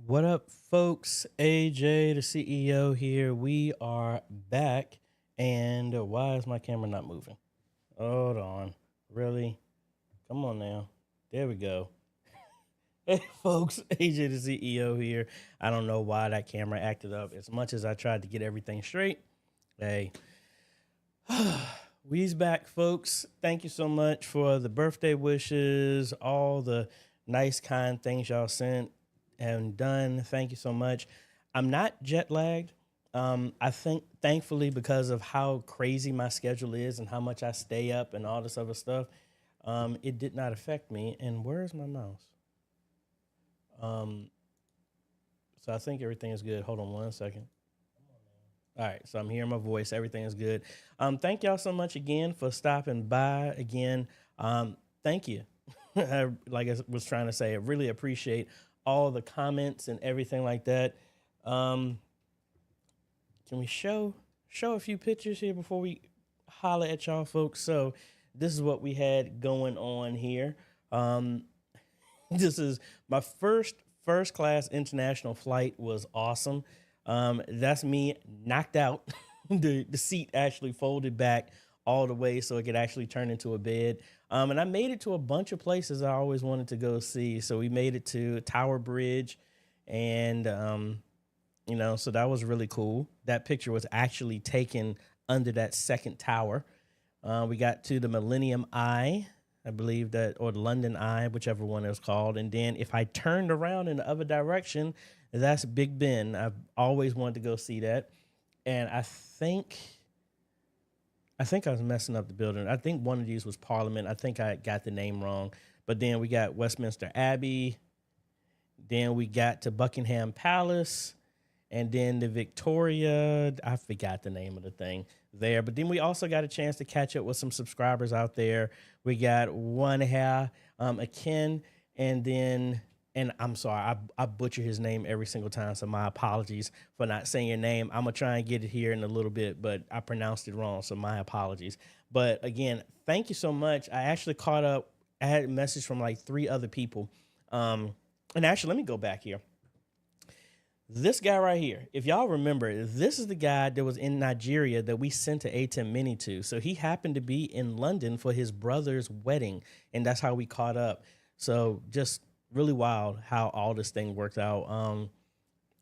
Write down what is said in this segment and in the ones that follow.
What up, folks? AJ, the CEO here. We are back. And why is my camera not moving? Hold on. Really? Come on now. There we go. Hey, folks. AJ, the CEO here. I don't know why that camera acted up. As much as I tried to get everything straight. Hey. We's back, folks. Thank you so much for the birthday wishes, all the nice, kind things y'all sent and done. Thank you so much. I'm not jet lagged. I think thankfully because of how crazy my schedule is and how much I stay up and all this other stuff, it did not affect me. And where's my mouse? So I think everything is good. Hold on one second. All right, so I'm hearing my voice. Everything is good. Thank y'all so much again for stopping by again. Thank you. Like I was trying to say, I really appreciate all the comments and everything like that. Can we show a few pictures here before we holler at y'all, folks? So this is what we had going on here. This is my first class international flight. Was awesome. That's me knocked out the seat actually folded back all the way so it could actually turn into a bed. And I made it to a bunch of places I always wanted to go see. So we made it to Tower Bridge, and so that was really cool. That picture was actually taken under that second tower. We got to the Millennium Eye, I believe that, or the London Eye, whichever one it was called. And then if I turned around in the other direction, that's Big Ben. I've always wanted to go see that. And I think I was messing up the building. I think one of these was Parliament. I think I got the name wrong. But then we got Westminster Abbey. Then we got to Buckingham Palace. And then the Victoria. I forgot the name of the thing there. But then we also got a chance to catch up with some subscribers out there. We got one here, Akin, and I'm sorry, I butcher his name every single time, so my apologies for not saying your name. I'm going to try and get it here in a little bit, but I pronounced it wrong, so my apologies. But again, thank you so much. I actually caught up. I had a message from like 3 other people. And actually, let me go back here. This guy right here, if y'all remember, this is the guy that was in Nigeria that we sent an A10 Mini to. So he happened to be in London for his brother's wedding, and that's how we caught up. So just really wild how all this thing worked out.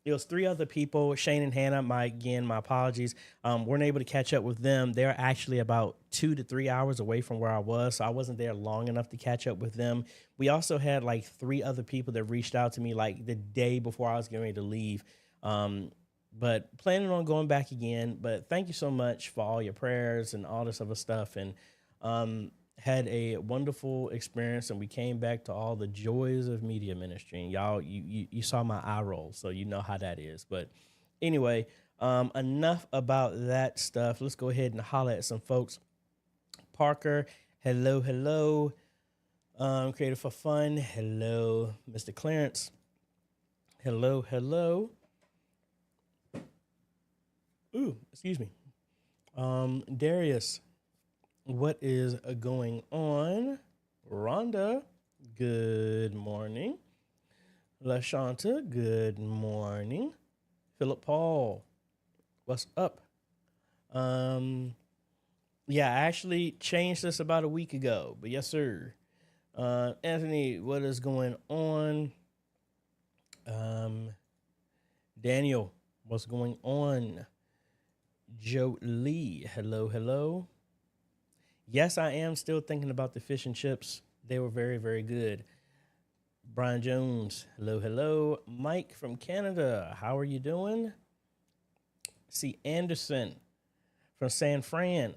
It was 3 other people, Shane and Hannah. My apologies. Weren't able to catch up with them. They're actually about 2 to 3 hours away from where I was, so I wasn't there long enough to catch up with them. We also had like 3 other people that reached out to me like the day before I was getting ready to leave. But planning on going back again. But thank you so much for all your prayers and all this other stuff. And had a wonderful experience, and we came back to all the joys of media ministry. And y'all, you saw my eye roll, so you know how that is. But anyway, enough about that stuff. Let's go ahead and holler at some folks. Parker, hello. Creative for Fun, hello. Mr. Clarence, hello. Ooh, excuse me. Darius, what is going on? Rhonda, good morning. LaShanta, good morning. Philip Paul, what's up? Yeah, I actually changed this about a week ago, but yes, sir. Anthony, what is going on? Daniel, what's going on? Joe Lee, hello. Yes, I am still thinking about the fish and chips. They were very, very good. Brian Jones, hello. Mike from Canada, how are you doing? C. Anderson from San Fran,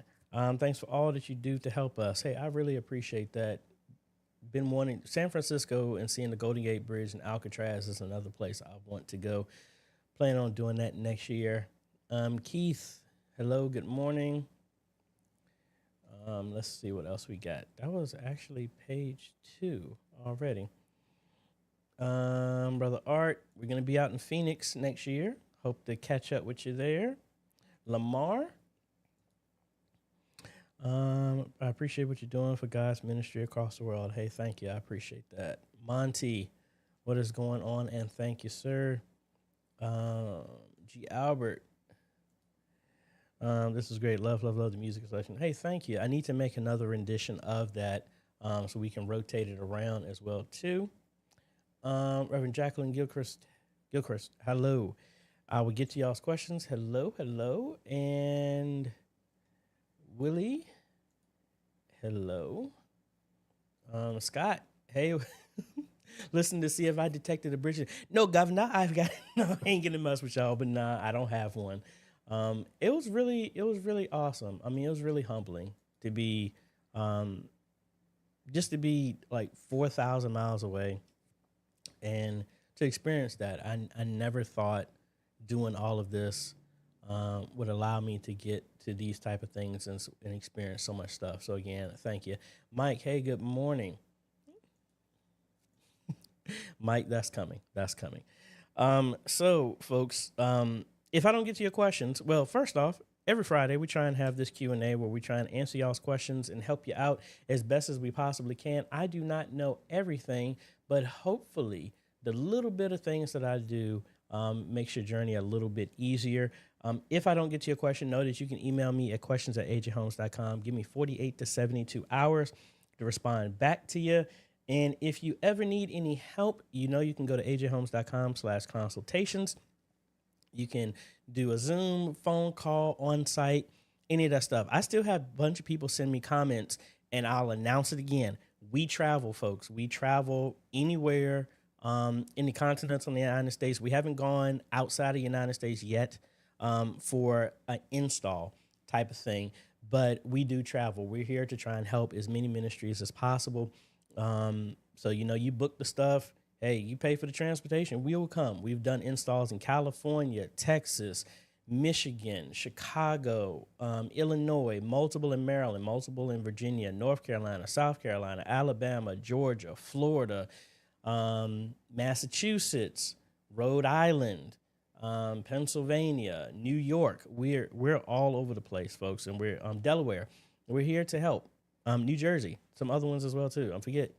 thanks for all that you do to help us. Hey, I really appreciate that. Been wanting San Francisco and seeing the Golden Gate Bridge and Alcatraz is another place I want to go. Plan on doing that next year. Keith, hello, good morning. Let's see what else we got. That was actually page 2 already. Brother Art, we're going to be out in Phoenix next year. Hope to catch up with you there. Lamar, I appreciate what you're doing for God's ministry across the world. Hey, thank you. I appreciate that. Monty, what is going on? And thank you, sir. G. Albert, this is great. Love the music selection. Hey, thank you. I need to make another rendition of that so we can rotate it around as well, too. Reverend Jacqueline Gilchrist, hello. I will get to y'all's questions. Hello. And Willie, hello. Scott, hey. Listen to see if I detected a bridge. No, Governor, I ain't gonna mess with y'all, but nah, I don't have one. It was really awesome. I mean, it was really humbling to be, just to be like 4,000 miles away and to experience that. I never thought doing all of this, would allow me to get to these type of things and experience so much stuff. So again, thank you. Mike, hey, good morning. Mike, that's coming. So folks, if I don't get to your questions, well, first off, every Friday we try and have this Q&A where we try and answer y'all's questions and help you out as best as we possibly can. I do not know everything, but hopefully the little bit of things that I do, makes your journey a little bit easier. If I don't get to your question, know that you can email me at questions@ajhomes.com. Give me 48 to 72 hours to respond back to you. And if you ever need any help, you know you can go to ajhomes.com/consultations. You can do a Zoom, phone call, on site, any of that stuff. I still have a bunch of people send me comments, and I'll announce it again. We travel, folks. We travel anywhere in the continental United States. We haven't gone outside of the United States yet for an install type of thing, but we do travel. We're here to try and help as many ministries as possible. So, you know, you book the stuff. Hey, you pay for the transportation. We will come. We've done installs in California, Texas, Michigan, Chicago, Illinois, multiple in Maryland, multiple in Virginia, North Carolina, South Carolina, Alabama, Georgia, Florida, Massachusetts, Rhode Island, Pennsylvania, New York. We're all over the place, folks, and we're Delaware. We're here to help. New Jersey, some other ones as well too. I forget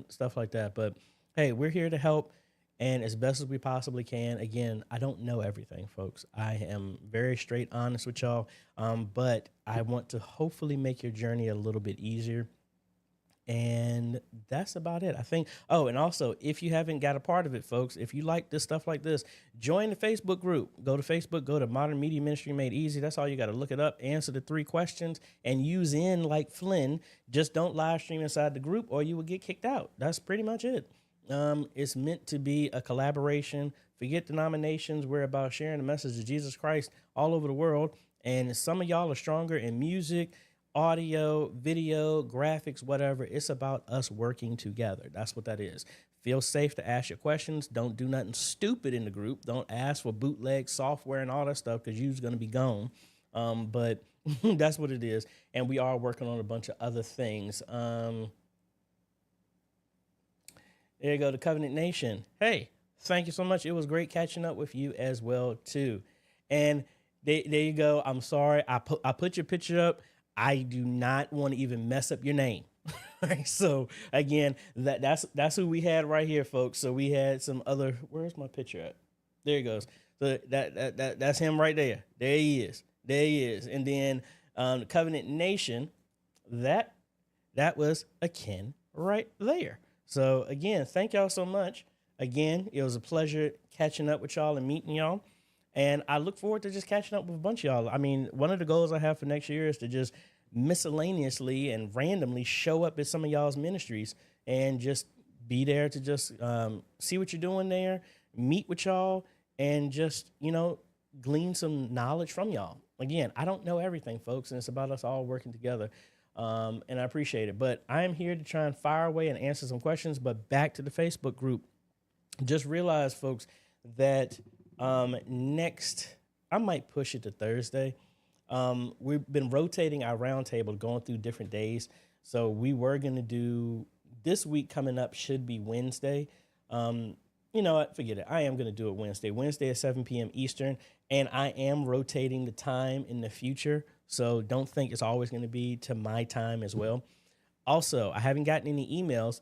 stuff like that, but hey, we're here to help, and as best as we possibly can. Again, I don't know everything, folks. I am very straight honest with y'all, but I want to hopefully make your journey a little bit easier. And that's about it, I think. Oh, and also, if you haven't got a part of it, folks, if you like this stuff like this, join the Facebook group. Go to Facebook, go to Modern Media Ministry Made Easy. That's all you got to look it up, answer the 3 questions, and use in like Flynn. Just don't live stream inside the group or you will get kicked out. That's pretty much it. It's meant to be a collaboration. Forget denominations. We're about sharing the message of Jesus Christ all over the world. And some of y'all are stronger in music, audio, video, graphics, whatever. It's about us working together. That's what that is. Feel safe to ask your questions. Don't do nothing stupid in the group. Don't ask for bootleg software and all that stuff because you're going to be gone. But that's what it is. And we are working on a bunch of other things. There you go, the Covenant Nation. Hey, thank you so much. It was great catching up with you as well, too. And there you go. I'm sorry. I put your picture up. I do not want to even mess up your name. Right? So again, that's who we had right here, folks. So we had some other. Where's my picture at? There he goes. So that's him right there. There he is. There he is. And then the Covenant Nation. That was a Ken right there. So again, thank y'all so much. Again, it was a pleasure catching up with y'all and meeting y'all. And I look forward to just catching up with a bunch of y'all. I mean, one of the goals I have for next year is to just miscellaneously and randomly show up at some of y'all's ministries and just be there to just see what you're doing there, meet with y'all, and just, you know, glean some knowledge from y'all. Again, I don't know everything, folks, and it's about us all working together. And I appreciate it. But I am here to try and fire away and answer some questions. But back to the Facebook group. Just realize, folks, that next, I might push it to Thursday. We've been rotating our roundtable, going through different days. So we were going to do this week coming up should be Wednesday. You know what? Forget it. I am going to do it Wednesday. Wednesday at 7 p.m. Eastern. And I am rotating the time in the future. So don't think it's always going to be to my time as well. Also, I haven't gotten any emails,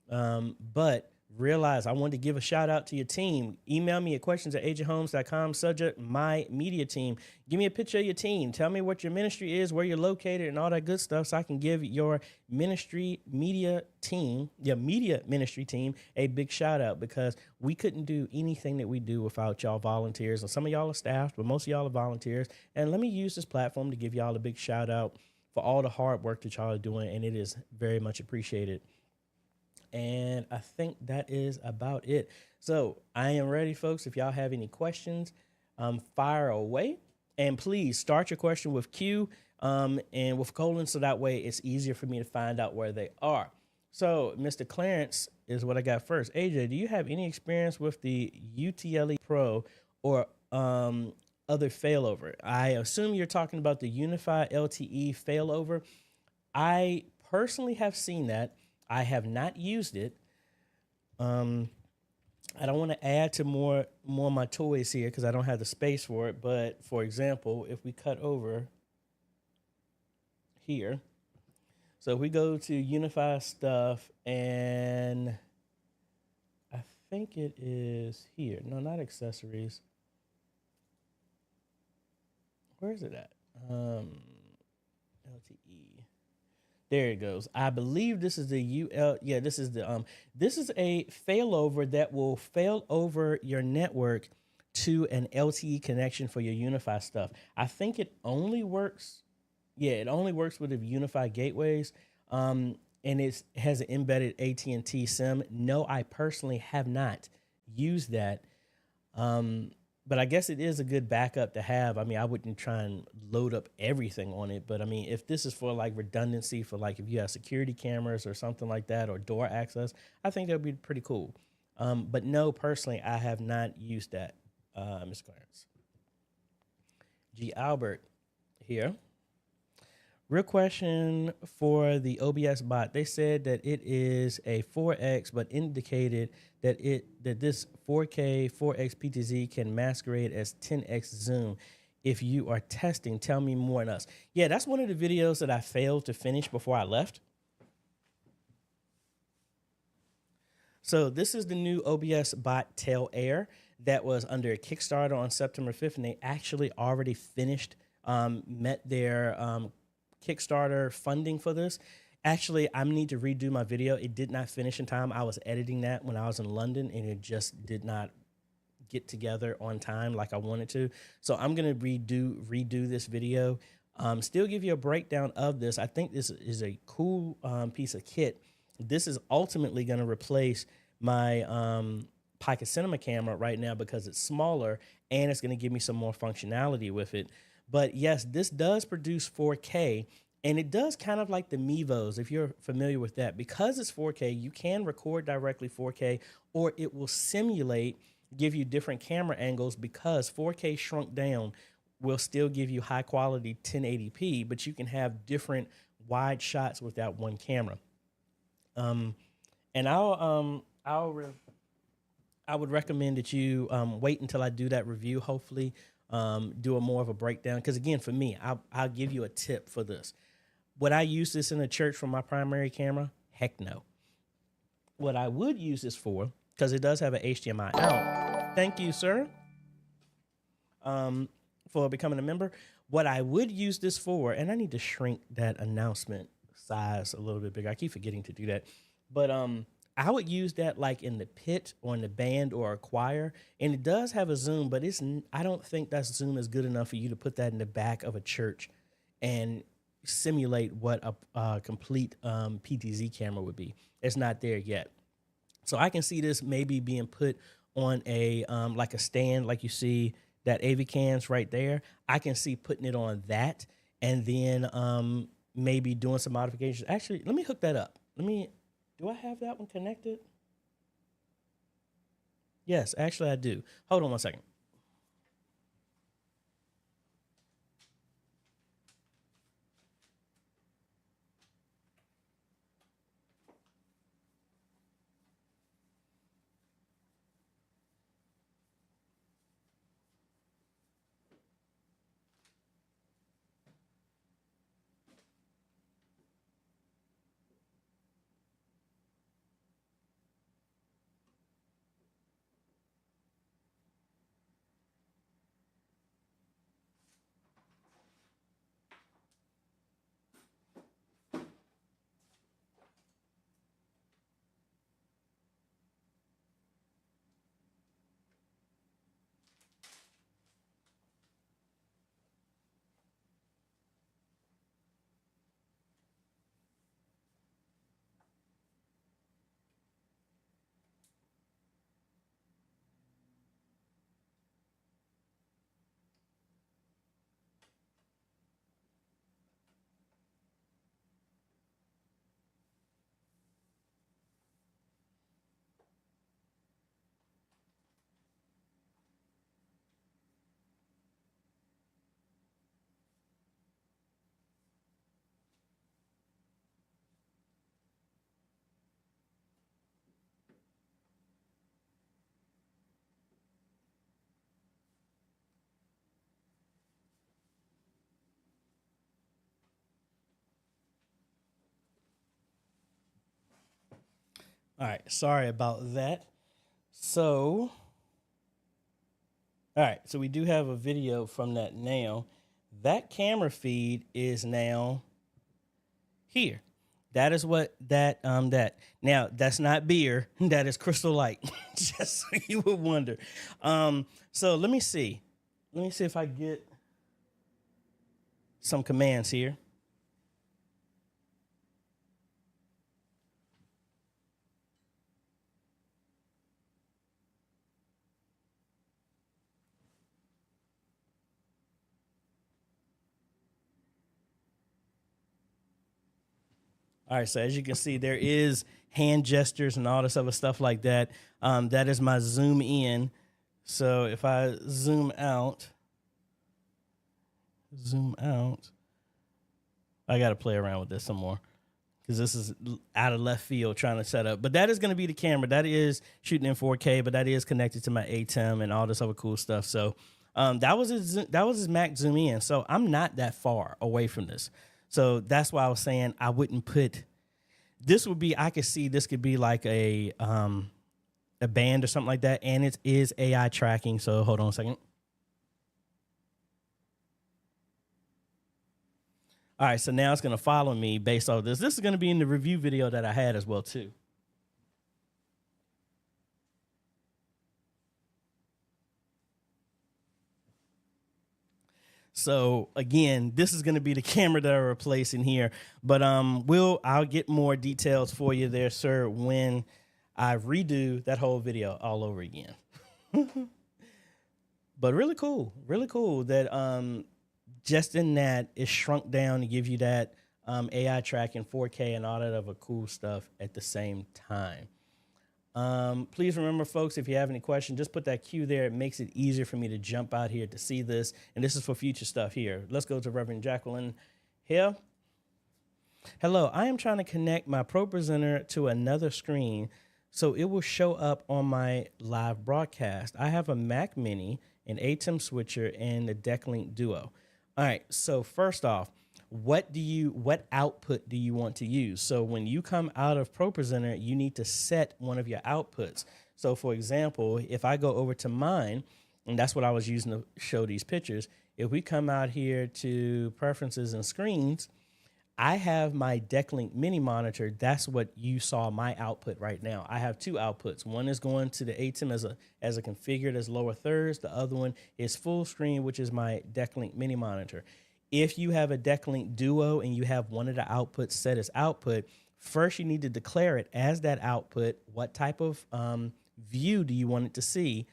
but realize I wanted to give a shout out to your team. Email me at questions@ajaytheCEO.com. Subject, my media team. Give me a picture of your team. Tell me what your ministry is, where you're located, and all that good stuff so I can give your ministry media team, your media ministry team, a big shout out because we couldn't do anything that we do without y'all volunteers. And some of y'all are staff, but most of y'all are volunteers. And let me use this platform to give y'all a big shout out for all the hard work that y'all are doing, and it is very much appreciated. And I think that is about it. So I am ready, folks. If y'all have any questions, fire away. And please start your question with Q and with colon, so that way it's easier for me to find out where they are. So Mr. Clarence is what I got first. AJ, do you have any experience with the UTLE Pro or other failover? I assume you're talking about the Unify LTE failover. I personally have seen that. I have not used it. I don't want to add to more of my toys here because I don't have the space for it. But for example, if we cut over here, so if we go to Unify stuff, and I think it is here. No, not accessories. Where is it at? LTE. There it goes. I believe this is the UL. Yeah, this is a failover that will fail over your network to an LTE connection for your Unify stuff. I think it only works. Yeah, it only works with the Unify gateways. And it has an embedded AT&T SIM. No, I personally have not used that. But I guess it is a good backup to have. I mean, I wouldn't try and load up everything on it, but I mean, if this is for like redundancy for like if you have security cameras or something like that or door access, I think that would be pretty cool. But no, personally, I have not used that, Ms. Clarence. G. Albert here. Real question for the OBS bot. They said that it is a 4X, but indicated that this 4K 4X PTZ can masquerade as 10X zoom. If you are testing, tell me more on us. Yeah, that's one of the videos that I failed to finish before I left. So this is the new OBS bot Tail Air that was under a Kickstarter on September 5th, and they actually already finished, met their Kickstarter funding for this. Actually, I need to redo my video. It did not finish in time. I was editing that when I was in London, and it just did not get together on time like I wanted to. So I'm gonna redo this video. Still give you a breakdown of this. I think this is a cool piece of kit. This is ultimately gonna replace my Pica Cinema camera right now because it's smaller and it's gonna give me some more functionality with it. But yes, this does produce 4K, and it does kind of like the Mevos, if you're familiar with that. Because it's 4K, you can record directly 4K, or it will simulate, give you different camera angles, because 4K shrunk down will still give you high quality 1080p, but you can have different wide shots with that one camera. And I would recommend that you wait until I do that review, hopefully. Do a more of a breakdown. Because again, for me, I'll give you a tip for this. Would I use this in a church for my primary camera? Heck no. What I would use this for, because it does have an HDMI out. Thank you, sir, for becoming a member. What I would use this for, and I need to shrink that announcement size a little bit bigger. I keep forgetting to do that. But I would use that like in the pit or in the band or a choir. And it does have a zoom, but I don't think that zoom is good enough for you to put that in the back of a church and simulate what a complete PTZ camera would be. It's not there yet. So I can see this maybe being put on a like a stand, like you see that AV cans right there. I can see putting it on that and then maybe doing some modifications. Actually, let me hook that up. Do I have that one connected? Yes, actually I do. Hold on one second. All right, sorry about that. So, all right. So we do have a video from that now. That camera feed is now here. That is what that now that's not beer, that is Crystal Light. Just so you would wonder. So let me see if I get some commands here. All right, so as you can see, there is hand gestures and all this other stuff like that. That is my zoom in. So if I zoom out, I got to play around with this some more because this is out of left field trying to set up. But that is going to be the camera. That is shooting in 4K, but that is connected to my ATEM and all this other cool stuff. So that was his Mac zoom in. So I'm not that far away from this. So that's why I was saying I wouldn't put, this would be, I could see this could be like a band or something like that. And it is AI tracking. So hold on a second. All right, so now it's going to follow me based off this. This is going to be in the review video that I had as well, too. So again, this is going to be the camera that I'm replacing here, but I'll get more details for you there, sir, when I redo that whole video all over again. But really cool that just in that it's shrunk down to give you that AI tracking 4K and all that other cool stuff at the same time. Please remember, folks, if you have any questions, just put that Q there. It makes it easier for me to jump out here to see this. And this is for future stuff here. Let's go to Reverend Jacqueline here. Hello, I am trying to connect my ProPresenter to another screen so it will show up on my live broadcast. I have a Mac Mini, an ATEM switcher, and the DeckLink Duo. All right, so first off, what output do you want to use? So when you come out of ProPresenter, you need to set one of your outputs. So for example, if I go over to mine, and that's what I was using to show these pictures, if we come out here to preferences and screens, I have my DeckLink mini monitor. That's what you saw my output right now. I have two outputs. One is going to the ATEM as a configured as lower thirds. The other one is full screen, which is my DeckLink mini monitor. If you have a DeckLink Duo and you have one of the outputs set as output, first you need to declare it as that output. What type of view do you want it to see?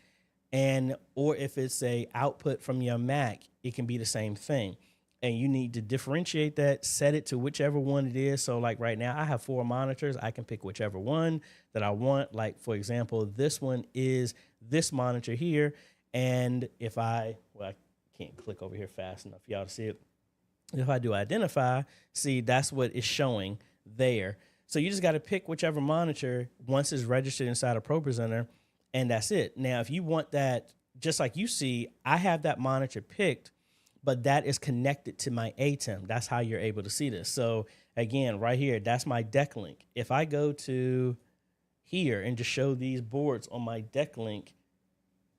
Or if it's a output from your Mac, it can be the same thing. And you need to differentiate that, set it to whichever one it is. So like right now, I have 4 monitors. I can pick whichever one that I want. Like, for example, this one is this monitor here. And if I can't click over here fast enough for y'all to see it. If I do identify, see, that's what is showing there. So you just got to pick whichever monitor once it's registered inside of ProPresenter, and that's it. Now, if you want that, just like you see, I have that monitor picked, but that is connected to my ATEM. That's how you're able to see this. So again, right here, that's my DeckLink. If I go to here and just show these boards on my DeckLink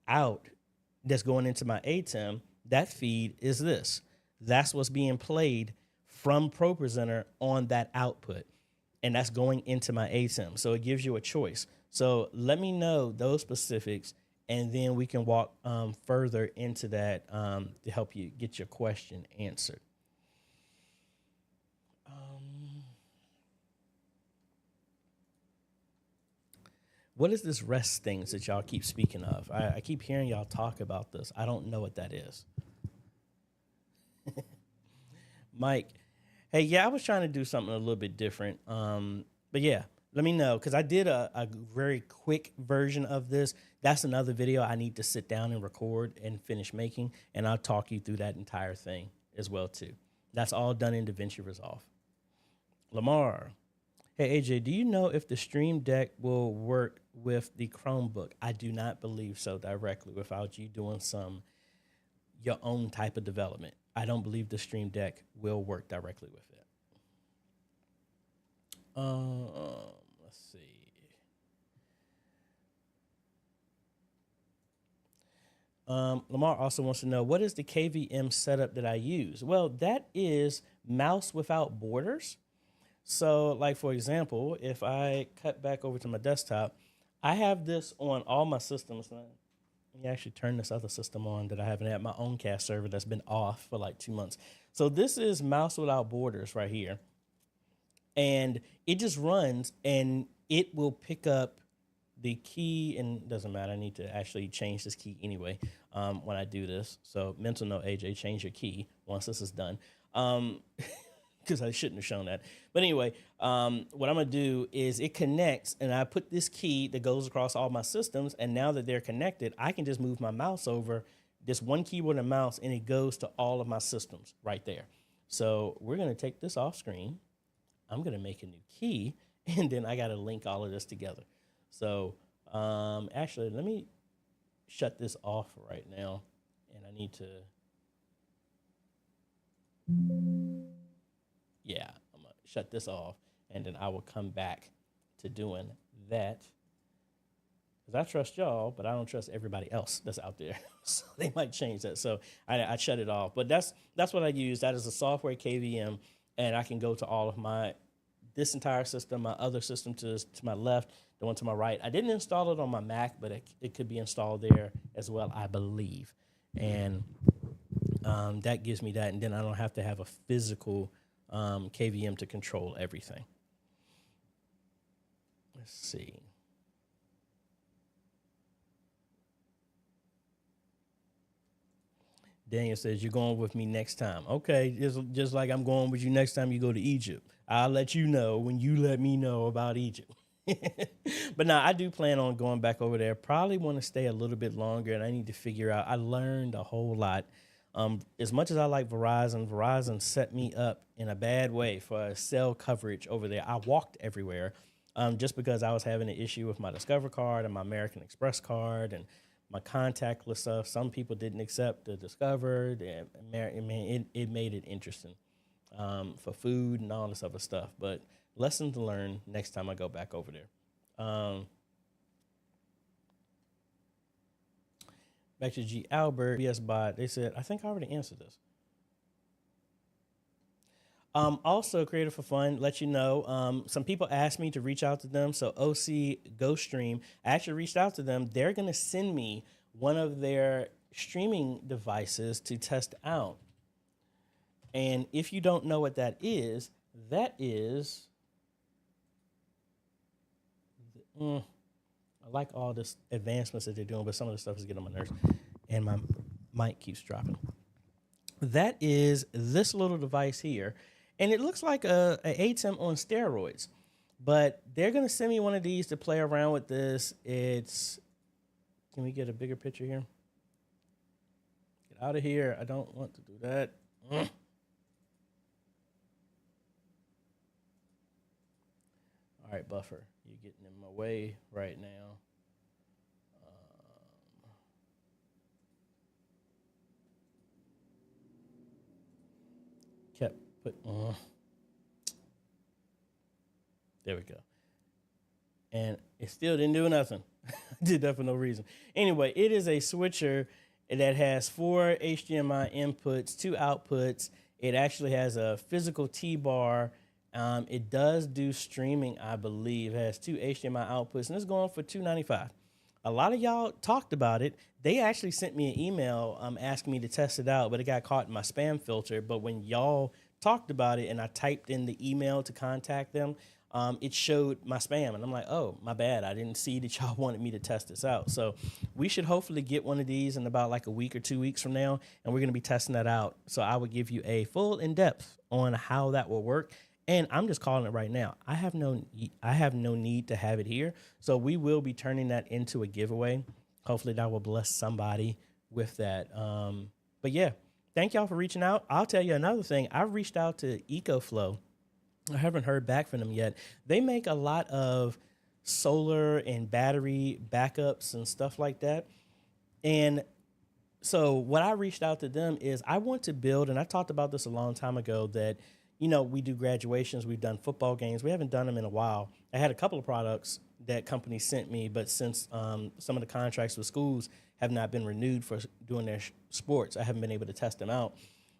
out that's going into my ATEM, that feed is this. That's what's being played from ProPresenter on that output. And that's going into my ATEM. So it gives you a choice. So let me know those specifics, and then we can walk further into that to help you get your question answered. What is this rest things that y'all keep speaking of? I keep hearing y'all talk about this. I don't know what that is. Mike, hey, yeah, I was trying to do something a little bit different. But yeah, let me know, because I did a very quick version of this. That's another video I need to sit down and record and finish making, and I'll talk you through that entire thing as well, too. That's all done in DaVinci Resolve. Lamar, hey, AJ, do you know if the Stream Deck will work with the Chromebook? I do not believe so directly without you doing your own type of development. I don't believe the Stream Deck will work directly with it. Let's see. Lamar also wants to know, what is the KVM setup that I use? Well, that is mouse without borders. So, like, for example, if I cut back over to my desktop, I have this on all my systems. Let me actually turn this other system on that I haven't had, my own cast server that's been off for like 2 months. So this is mouse without borders right here. And it just runs and it will pick up the key, and it doesn't matter. I need to actually change this key anyway when I do this. So mental note, AJ, change your key once this is done. Because I shouldn't have shown that. But anyway, what I'm going to do is it connects, and I put this key that goes across all my systems, and now that they're connected, I can just move my mouse over, this one keyboard and mouse, and it goes to all of my systems right there. So we're going to take this off screen. I'm going to make a new key, and then I got to link all of this together. So actually, let me shut this off right now, and I need to... Yeah, I'm going to shut this off, and then I will come back to doing that. Because I trust y'all, but I don't trust everybody else that's out there. So they might change that. So I shut it off. But that's what I use. That is a software KVM, and I can go to all of this entire system, my other system to my left, the one to my right. I didn't install it on my Mac, but it could be installed there as well, I believe. And that gives me that, and then I don't have to have a physical KVM to control everything. Let's see. Daniel says, you're going with me next time. Okay, just like I'm going with you next time you go to Egypt. I'll let you know when you let me know about Egypt. But no, I do plan on going back over there. Probably want to stay a little bit longer, and I need to figure out. I learned a whole lot. As much as I like Verizon set me up in a bad way for cell coverage over there. I walked everywhere just because I was having an issue with my Discover card and my American Express card and my contactless stuff. Some people didn't accept the Discover. It made it interesting for food and all this other stuff. But lesson to learn next time I go back over there. Back to G. Albert, BS Bot. They said, I think I already answered this. Also, Creative for Fun, let you know, some people asked me to reach out to them. So OC Ghost Stream, I actually reached out to them. They're going to send me one of their streaming devices to test out. And if you don't know what that is, I like all this advancements that they're doing, but some of the stuff is getting on my nerves, and my mic keeps dropping. That is this little device here, and it looks like a ATEM on steroids, but they're going to send me one of these to play around with this. Can we get a bigger picture here? Get out of here. I don't want to do that. All right, Buffer, you're getting in my way right now. There we go. And it still didn't do nothing. Did that for no reason. Anyway, it is a switcher that has 4 HDMI inputs, 2 outputs. It actually has a physical T-bar. It does do streaming, I believe. It has 2 HDMI outputs, and it's going for $295. A lot of y'all talked about it. They actually sent me an email asking me to test it out, but it got caught in my spam filter. But when y'all talked about it and I typed in the email to contact them, it showed my spam. And I'm like, oh, my bad. I didn't see that y'all wanted me to test this out. So we should hopefully get one of these in about like a week or 2 weeks from now, and we're going to be testing that out. So I will give you a full in-depth on how that will work. And I'm just calling it right now. I have no need to have it here. So we will be turning that into a giveaway. Hopefully that will bless somebody with that. But yeah, thank y'all for reaching out. I'll tell you another thing. I've reached out to EcoFlow. I haven't heard back from them yet. They make a lot of solar and battery backups and stuff like that. And so what I reached out to them is I want to build, and I talked about this a long time ago, that, you know, we do graduations, we've done football games. We haven't done them in a while. I had a couple of products that companies sent me, but since some of the contracts with schools have not been renewed for doing their sports, I haven't been able to test them out.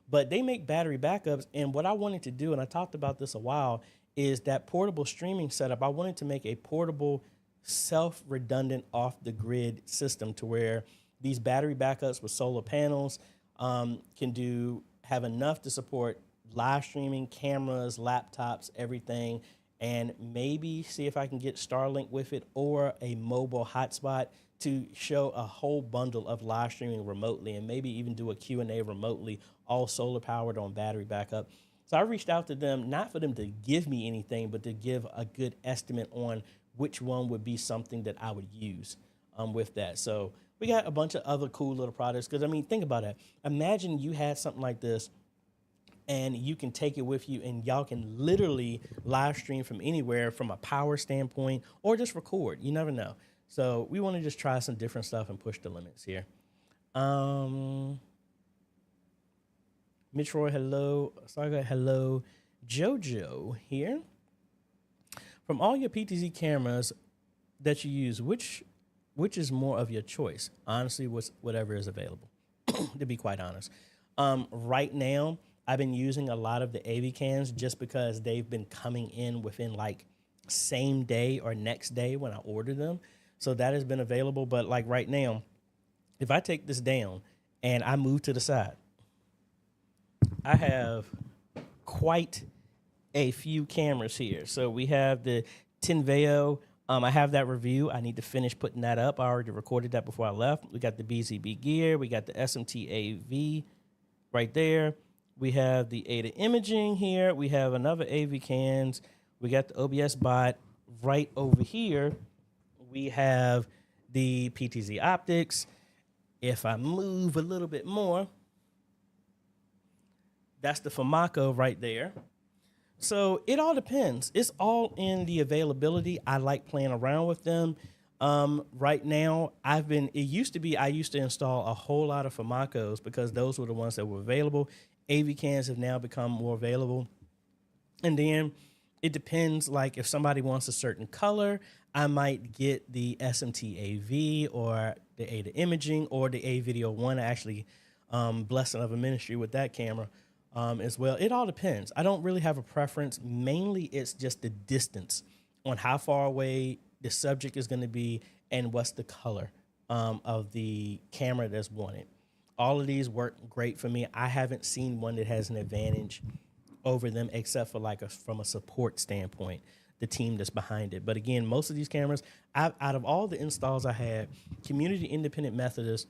But they make battery backups, and what I wanted to do, and I talked about this a while, is that portable streaming setup. I wanted to make a portable, self-redundant, off-the-grid system to where these battery backups with solar panels can have enough to support live streaming, cameras, laptops, everything, and maybe see if I can get Starlink with it or a mobile hotspot to show a whole bundle of live streaming remotely, and maybe even do a Q&A remotely, all solar powered on battery backup. So I reached out to them, not for them to give me anything, but to give a good estimate on which one would be something that I would use with that. So we got a bunch of other cool little products. Because, I mean, think about it. Imagine you had something like this, and you can take it with you, and y'all can literally live stream from anywhere from a power standpoint, or just record. You never know. So we want to just try some different stuff and push the limits here. Mitch Roy, hello. Saga, hello. Jojo here. From all your PTZ cameras that you use, which is more of your choice? Honestly, whatever is available, to be quite honest. Right now, I've been using a lot of the AV cans just because they've been coming in within like same day or next day when I order them. So that has been available. But like right now, if I take this down and I move to the side, I have quite a few cameras here. So we have the Envato. I have that review. I need to finish putting that up. I already recorded that before I left. We got the BZB gear. We got the SMT AV right there. We have the AJayThe imaging here. We have another AV cans. We got the OBS bot right over here. We have the PTZ optics. If I move a little bit more, that's the FAMACO right there. So it all depends. It's all in the availability. I like playing around with them. Right now, I used to install a whole lot of FAMACOs because those were the ones that were available. AV cans have now become more available. And then it depends, like if somebody wants a certain color, I might get the SMT AV or the AJayThe imaging or the AVideo1. I actually blessing of a ministry with that camera as well. It all depends. I don't really have a preference. Mainly it's just the distance on how far away the subject is going to be and what's the color of the camera that's wanted. All of these work great for me. I haven't seen one that has an advantage over them except for from a support standpoint, the team that's behind it. But again, most of these cameras, out of all the installs I had, Community Independent Methodist,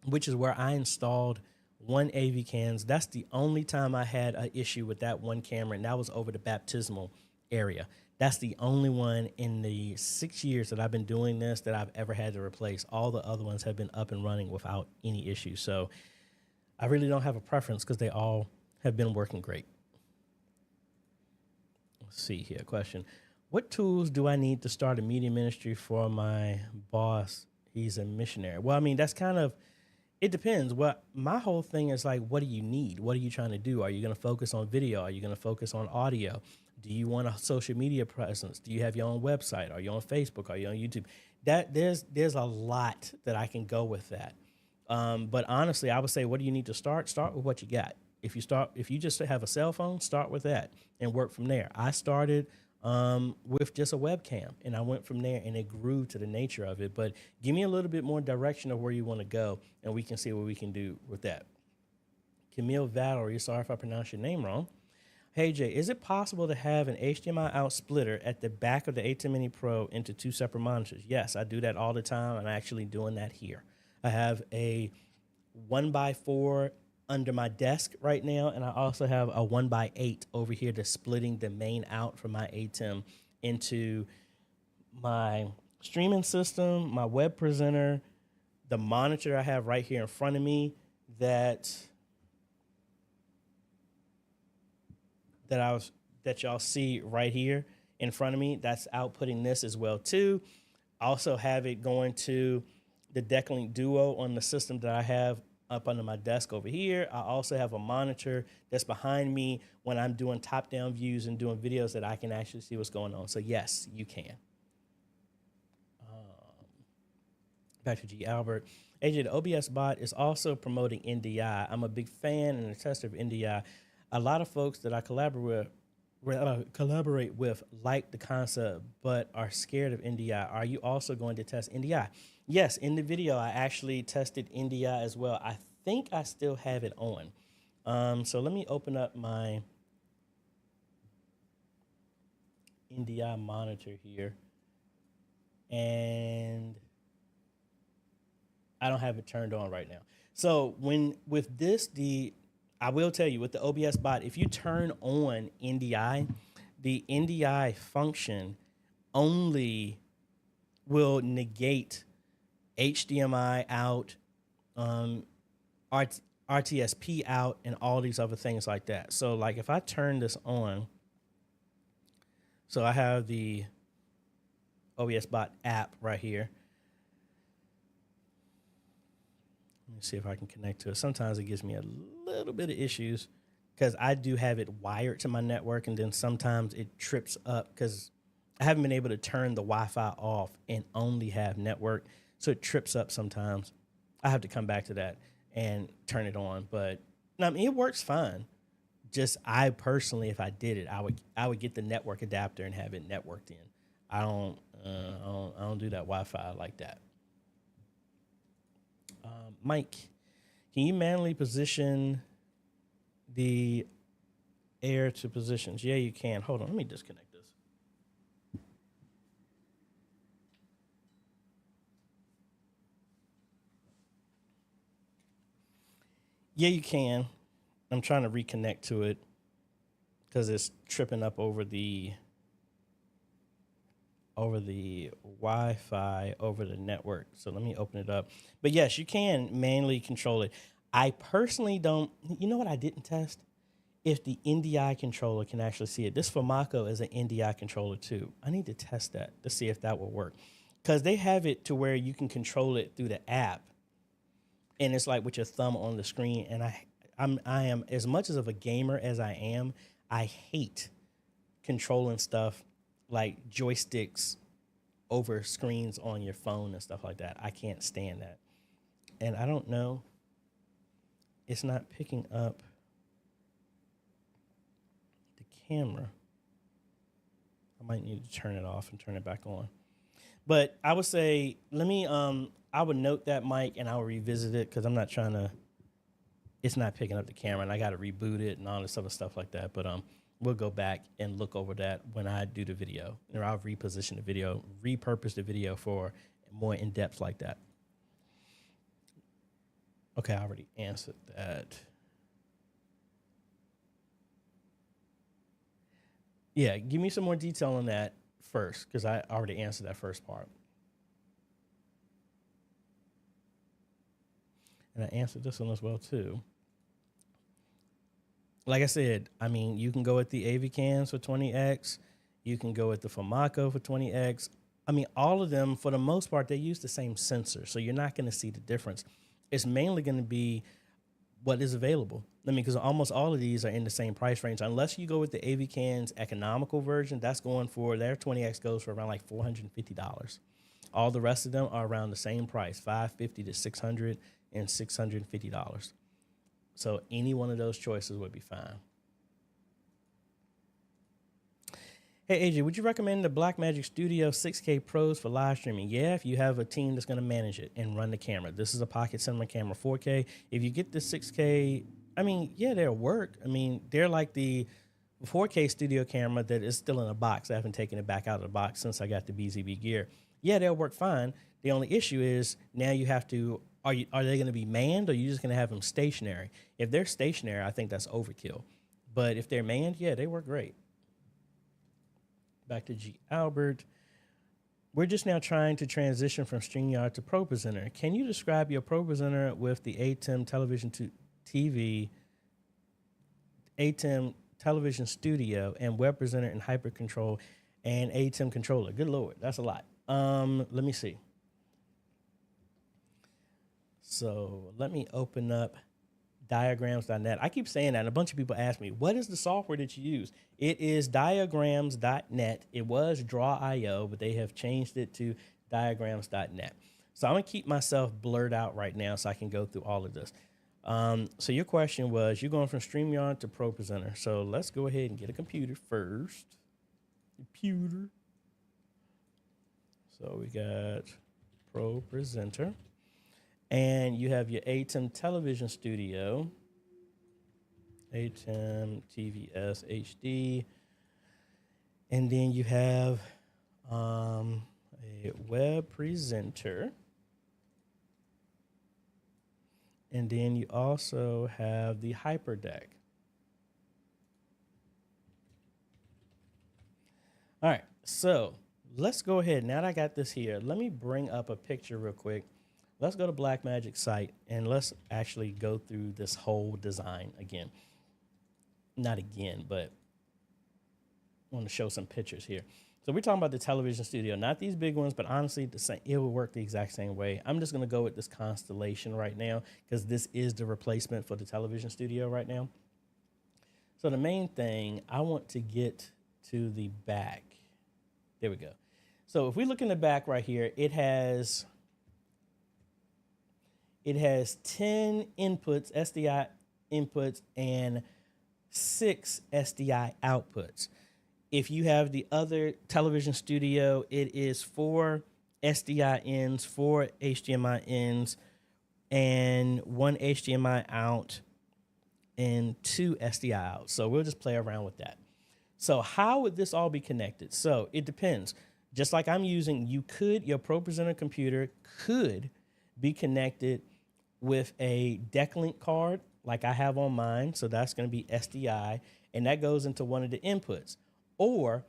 which is where I installed one AV cans. That's the only time I had an issue with that one camera, and that was over the baptismal area. That's the only one in the 6 years that I've been doing this that I've ever had to replace. All the other ones have been up and running without any issues. So I really don't have a preference because they all have been working great. Let's see here. Question. What tools do I need to start a media ministry for my boss? He's a missionary. Well, I mean, that's kind of, it depends. My whole thing is like, what do you need? What are you trying to do? Are you going to focus on video? Are you going to focus on audio? Do you want a social media presence? Do you have your own website? Are you on Facebook? Are you on YouTube? There's a lot that I can go with that. But honestly, I would say, what do you need to start? Start with what you got. If you just have a cell phone, start with that and work from there. I started with just a webcam, and I went from there, and it grew to the nature of it. But give me a little bit more direction of where you want to go, and we can see what we can do with that. Camille Valerie, sorry if I pronounced your name wrong. Hey, Jay, is it possible to have an HDMI out splitter at the back of the A10 Mini Pro into two separate monitors? Yes, I do that all the time. I'm actually doing that here. I have a 1x4 under my desk right now, and I also have a 1x8 over here that's splitting the main out from my ATEM into my streaming system, my web presenter, the monitor I have right here in front of me that y'all see right here in front of me. That's outputting this as well too. I also have it going to the Decklink Duo on the system that I have up under my desk over here. I also have a monitor that's behind me when I'm doing top-down views and doing videos that I can actually see what's going on. So yes, you can. Back to G. Albert. AJ, the OBS bot is also promoting NDI. I'm a big fan and a tester of NDI. A lot of folks that I collaborate with like the concept, but are scared of NDI. Are you also going to test NDI? Yes, in the video, I actually tested NDI as well. I think I still have it on. So let me open up my NDI monitor here. And I don't have it turned on right now. So with this, I will tell you with the OBS bot, if you turn on NDI, the NDI function only will negate HDMI out, RTSP out, and all these other things like that. So like if I turn this on, so I have the OBS bot app right here. Let me see if I can connect to it. Sometimes it gives me a little bit of issues because I do have it wired to my network, and then sometimes it trips up because I haven't been able to turn the Wi-Fi off and only have network, so it trips up sometimes. I have to come back to that and turn it on, but I mean, it works fine. Just I personally, if I did it, I would get the network adapter and have it networked in. I don't do that Wi-Fi like that. Mike, can you manually position the air to positions? Yeah, you can. Hold on, let me disconnect this. Yeah, you can. I'm trying to reconnect to it because it's tripping up over the Wi-Fi, over the network. So let me open it up. But yes, you can manually control it. I personally don't, you know what I didn't test? If the NDI controller can actually see it. This Famaco is an NDI controller too. I need to test that to see if that will work. Because they have it to where you can control it through the app. And it's like with your thumb on the screen. And I am, as much as of a gamer as I am, I hate controlling stuff like joysticks over screens on your phone and stuff like that. I can't stand that. And I don't know. It's not picking up the camera. I might need to turn it off and turn it back on. But I would say, let me, I would note that, Mike, and I'll revisit it because I'm not trying to, it's not picking up the camera and I got to reboot it and all this other stuff like that. But we'll go back and look over that when I do the video. Or I'll reposition the video, repurpose the video for more in-depth like that. Okay, I already answered that. Yeah, give me some more detail on that first, because I already answered that first part. And I answered this one as well, too. Like I said, I mean, you can go with the AV cams for 20X. You can go with the Famaco for 20X. I mean, all of them, for the most part, they use the same sensor, so you're not going to see the difference. It's mainly going to be what is available. I mean, because almost all of these are in the same price range, unless you go with the AV cams economical version. That's going for, their 20X goes for around like $450. All the rest of them are around the same price, $550 to $600 and $650. So any one of those choices would be fine. Hey, AJ, would you recommend the Blackmagic Studio 6K Pros for live streaming? Yeah, if you have a team that's going to manage it and run the camera. This is a Pocket Cinema camera 4K. If you get the 6K, I mean, yeah, they'll work. I mean, they're like the 4K studio camera that is still in a box. I haven't taken it back out of the box since I got the BZB gear. Yeah, they'll work fine. The only issue is now you have to, are they going to be manned, or are you just going to have them stationary? If they're stationary, I think that's overkill. But if they're manned, yeah, they work great. Back to G. Albert. We're just now trying to transition from StreamYard to ProPresenter. Can you describe your ProPresenter with the ATEM television to TV, ATEM television studio, and web presenter and hypercontrol and ATEM controller? Good Lord, that's a lot. Let me see. So let me open up diagrams.net. I keep saying that, and a bunch of people ask me, what is the software that you use? It is diagrams.net. It was Draw.io, but they have changed it to diagrams.net. So I'm going to keep myself blurred out right now so I can go through all of this. So your question was, you're going from StreamYard to Pro Presenter. So let's go ahead and get a computer first. Computer. So we got Pro Presenter. And you have your ATEM Television Studio. ATEM TVS HD. And then you have a web presenter. And then you also have the hyperdeck. All right, so let's go ahead. Now that I got this here, let me bring up a picture real quick. Let's go to Blackmagic site and let's actually go through this whole design again. Not again, but I want to show some pictures here. So we're talking about the television studio, not these big ones, but honestly, the same, it will work the exact same way. I'm just going to go with this Constellation right now because this is the replacement for the television studio right now. So the main thing, I want to get to the back. There we go. So if we look in the back right here, it has 10 inputs, SDI inputs, and 6 SDI outputs. If you have the other television studio, it is 4 SDI ins, 4 HDMI ins, and 1 HDMI out, and 2 SDI outs. So we'll just play around with that. So how would this all be connected? So it depends. Just like I'm using, your Pro Presenter computer could be connected with a Decklink card like I have on mine. So that's going to be SDI, and that goes into one of the inputs. Or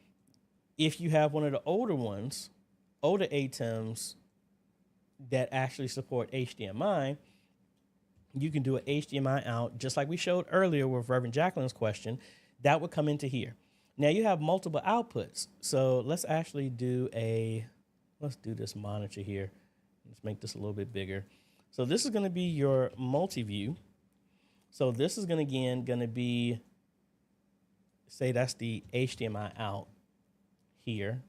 if you have one of the older ones, older ATEMs that actually support HDMI, you can do an HDMI out, just like we showed earlier with Reverend Jacqueline's question. That would come into here. Now you have multiple outputs. So let's actually let's do this monitor here. Let's make this a little bit bigger. So this is going to be your multi-view. So this is going to be, say that's the HDMI out here.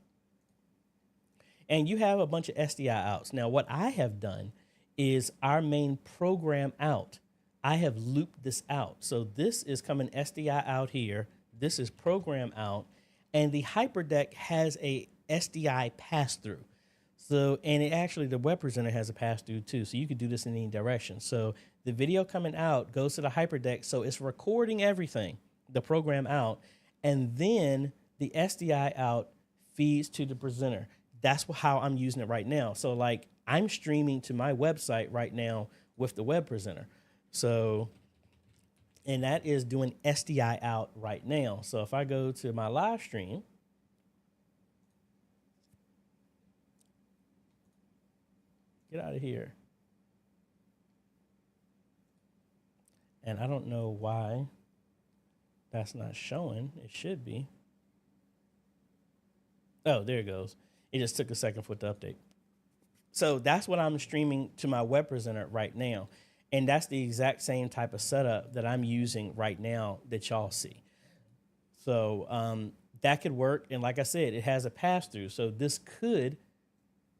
And you have a bunch of SDI outs. Now what I have done is our main program out. I have looped this out. So this is coming SDI out here. This is program out. And the hyperdeck has a SDI pass-through. So, and it actually, the web presenter has a pass-through too. So you could do this in any direction. So the video coming out goes to the hyperdeck. So it's recording everything, the program out. And then the SDI out feeds to the presenter. That's how I'm using it right now. So like I'm streaming to my website right now with the web presenter. So, and that is doing SDI out right now. So if I go to my live stream, get out of here. And I don't know why that's not showing. It should be. Oh, there it goes. It just took a second for it to update. So that's what I'm streaming to my web presenter right now. And that's the exact same type of setup that I'm using right now that y'all see. So that could work. And like I said, it has a pass through. So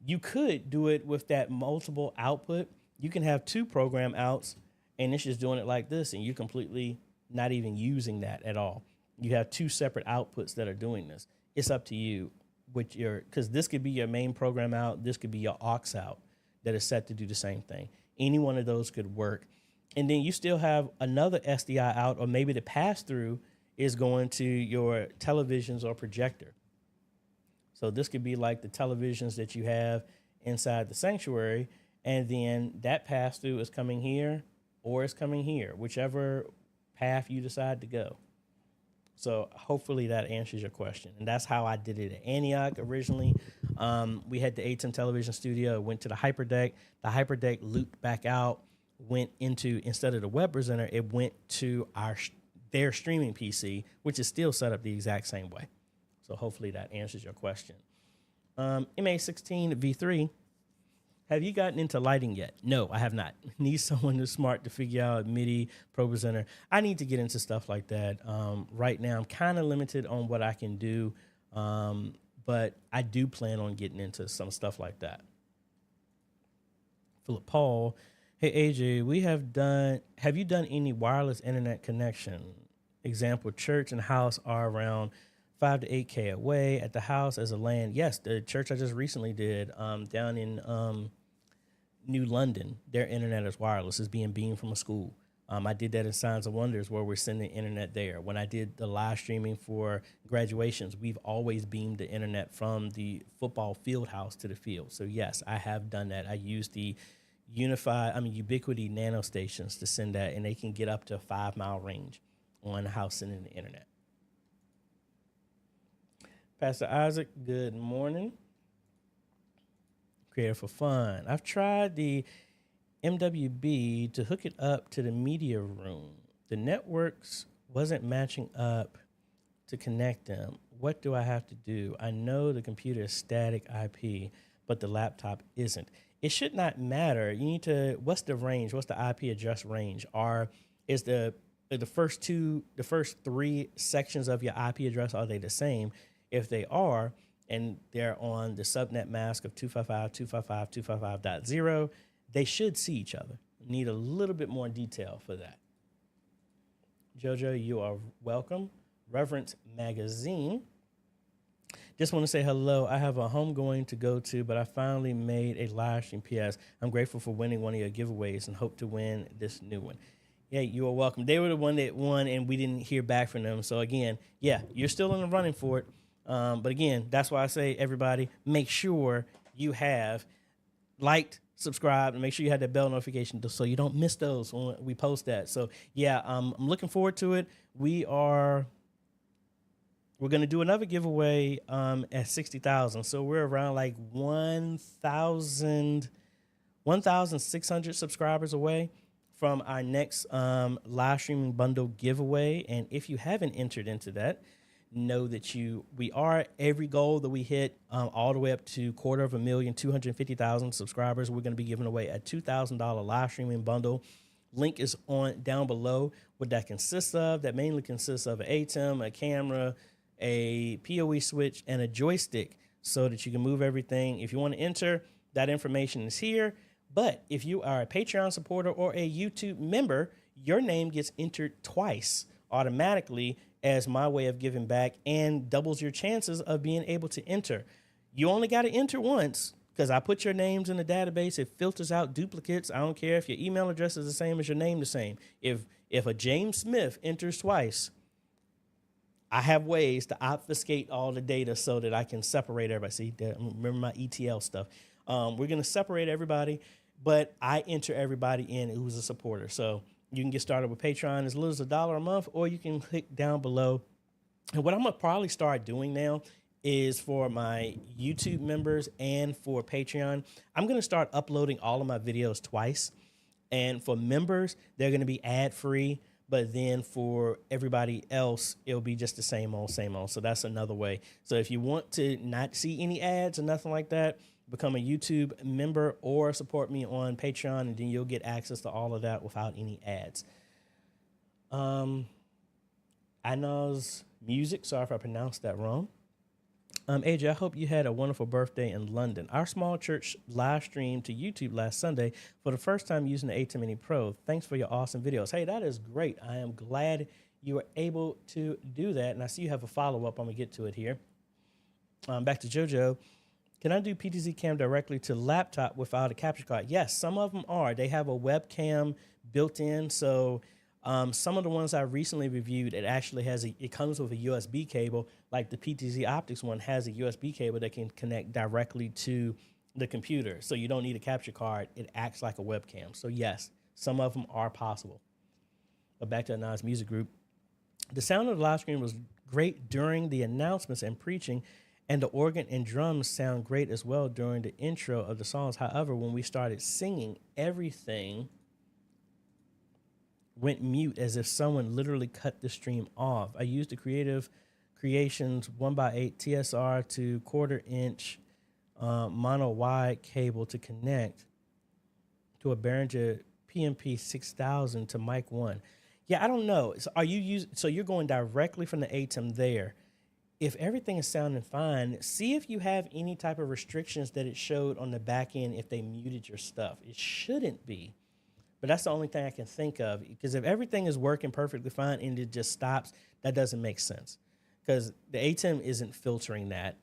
you could do it with that multiple output. You can have 2 program outs and it's just doing it like this. And you're completely not even using that at all. You have 2 separate outputs that are doing this. It's up to you. Because this could be your main program out, this could be your aux out that is set to do the same thing. Any one of those could work. And then you still have another SDI out, or maybe the pass-through is going to your televisions or projector. So this could be like the televisions that you have inside the sanctuary, and then that pass-through is coming here or it's coming here, whichever path you decide to go. So hopefully that answers your question. And that's how I did it at Antioch originally. We had the ATEM television studio, went to the hyperdeck. The hyperdeck looped back out, went into, instead of the web presenter, it went to their streaming PC, which is still set up the exact same way. So hopefully that answers your question. MA16 V3, have you gotten into lighting yet? No, I have not. Need someone who's smart to figure out MIDI, Pro Presenter. I need to get into stuff like that. Right now, I'm kind of limited on what I can do, but I do plan on getting into some stuff like that. Philip Paul. Hey AJ, have you done any wireless internet connection? Example, church and house are around 5 to 8K away. At the house as a LAN. Yes, the church I just recently did down in New London, their internet is wireless. It's being beamed from a school. I did that in Signs of Wonders where we're sending internet there. When I did the live streaming for graduations, we've always beamed the internet from the football field house to the field. So yes, I have done that. I use the Ubiquity nano stations to send that, and they can get up to a 5-mile range on how sending the internet. Pastor Isaac, good morning. Creator for Fun. I've tried the MWB to hook it up to the media room. The networks wasn't matching up to connect them. What do I have to do? I know the computer is static IP, but the laptop isn't. It should not matter. You need to, what's the range? What's the IP address range? Is the first 3 sections of your IP address, are they the same? If they are, and they're on the subnet mask of 255.255.255.0, they should see each other. Need a little bit more detail for that. Jojo, you are welcome. Reverence Magazine. Just want to say hello. I have a homegoing to go to, but I finally made a live stream. PS, I'm grateful for winning one of your giveaways and hope to win this new one. Yeah, you are welcome. They were the one that won, and we didn't hear back from them. So, again, yeah, you're still in the running for it. But, again, that's why I say, everybody, make sure you have liked, subscribed, and make sure you have that bell notification so you don't miss those when we post that. So, yeah, I'm looking forward to it. We're going to do another giveaway at 60,000. So we're around like 1,600 subscribers away from our next live streaming bundle giveaway. And if you haven't entered into that, know that we are every goal that we hit all the way up to 250,000 subscribers. We're going to be giving away a $2,000 live streaming bundle. Link is on down below. What that consists of, that mainly consists of an ATEM, a camera, a PoE switch, and a joystick so that you can move everything. If you want to enter, that information is here. But if you are a Patreon supporter or a YouTube member, your name gets entered twice automatically as my way of giving back and doubles your chances of being able to enter. You only got to enter once because I put your names in the database. It filters out duplicates. I don't care if your email address is the same as your name the same. If a James Smith enters twice, I have ways to obfuscate all the data so that I can separate everybody. See, remember my ETL stuff. We're going to separate everybody, but I enter everybody in who's a supporter. So you can get started with Patreon as little as $1 a month, or you can click down below. And what I'm going to probably start doing now is for my YouTube members and for Patreon, I'm going to start uploading all of my videos twice. And for members, they're going to be ad-free. But then for everybody else, it'll be just the same old, same old. So that's another way. So if you want to not see any ads or nothing like that, become a YouTube member or support me on Patreon, and then you'll get access to all of that without any ads. Ina's Music, sorry if I pronounced that wrong. AJ, I hope you had a wonderful birthday in London. Our small church live streamed to YouTube last Sunday for the first time using the ATEM Mini Pro. Thanks for your awesome videos. Hey, that is great. I am glad you were able to do that. And I see you have a follow-up. I'm going to get to it here. Back to JoJo. Can I do PTZ Cam directly to laptop without a capture card? Yes, some of them are. They have a webcam built in. So some of the ones I recently reviewed, it actually it comes with a USB cable, like the PTZ Optics one has a USB cable that can connect directly to the computer. So you don't need a capture card. It acts like a webcam. So yes, some of them are possible. But back to Ina's Music Group. The sound of the live stream was great during the announcements and preaching, and the organ and drums sound great as well during the intro of the songs. However, when we started singing, everything went mute as if someone literally cut the stream off. I used the Creative Creations 1x8 TSR to 1/4 inch mono wide cable to connect to a Behringer PMP 6000 to mic 1. Yeah, I don't know. So you're going directly from the ATEM there. if everything is sounding fine, see if you have any type of restrictions that it showed on the back end if they muted your stuff. It shouldn't be, but that's the only thing I can think of. Because if everything is working perfectly fine and it just stops, that doesn't make sense. Because the ATEM isn't filtering that.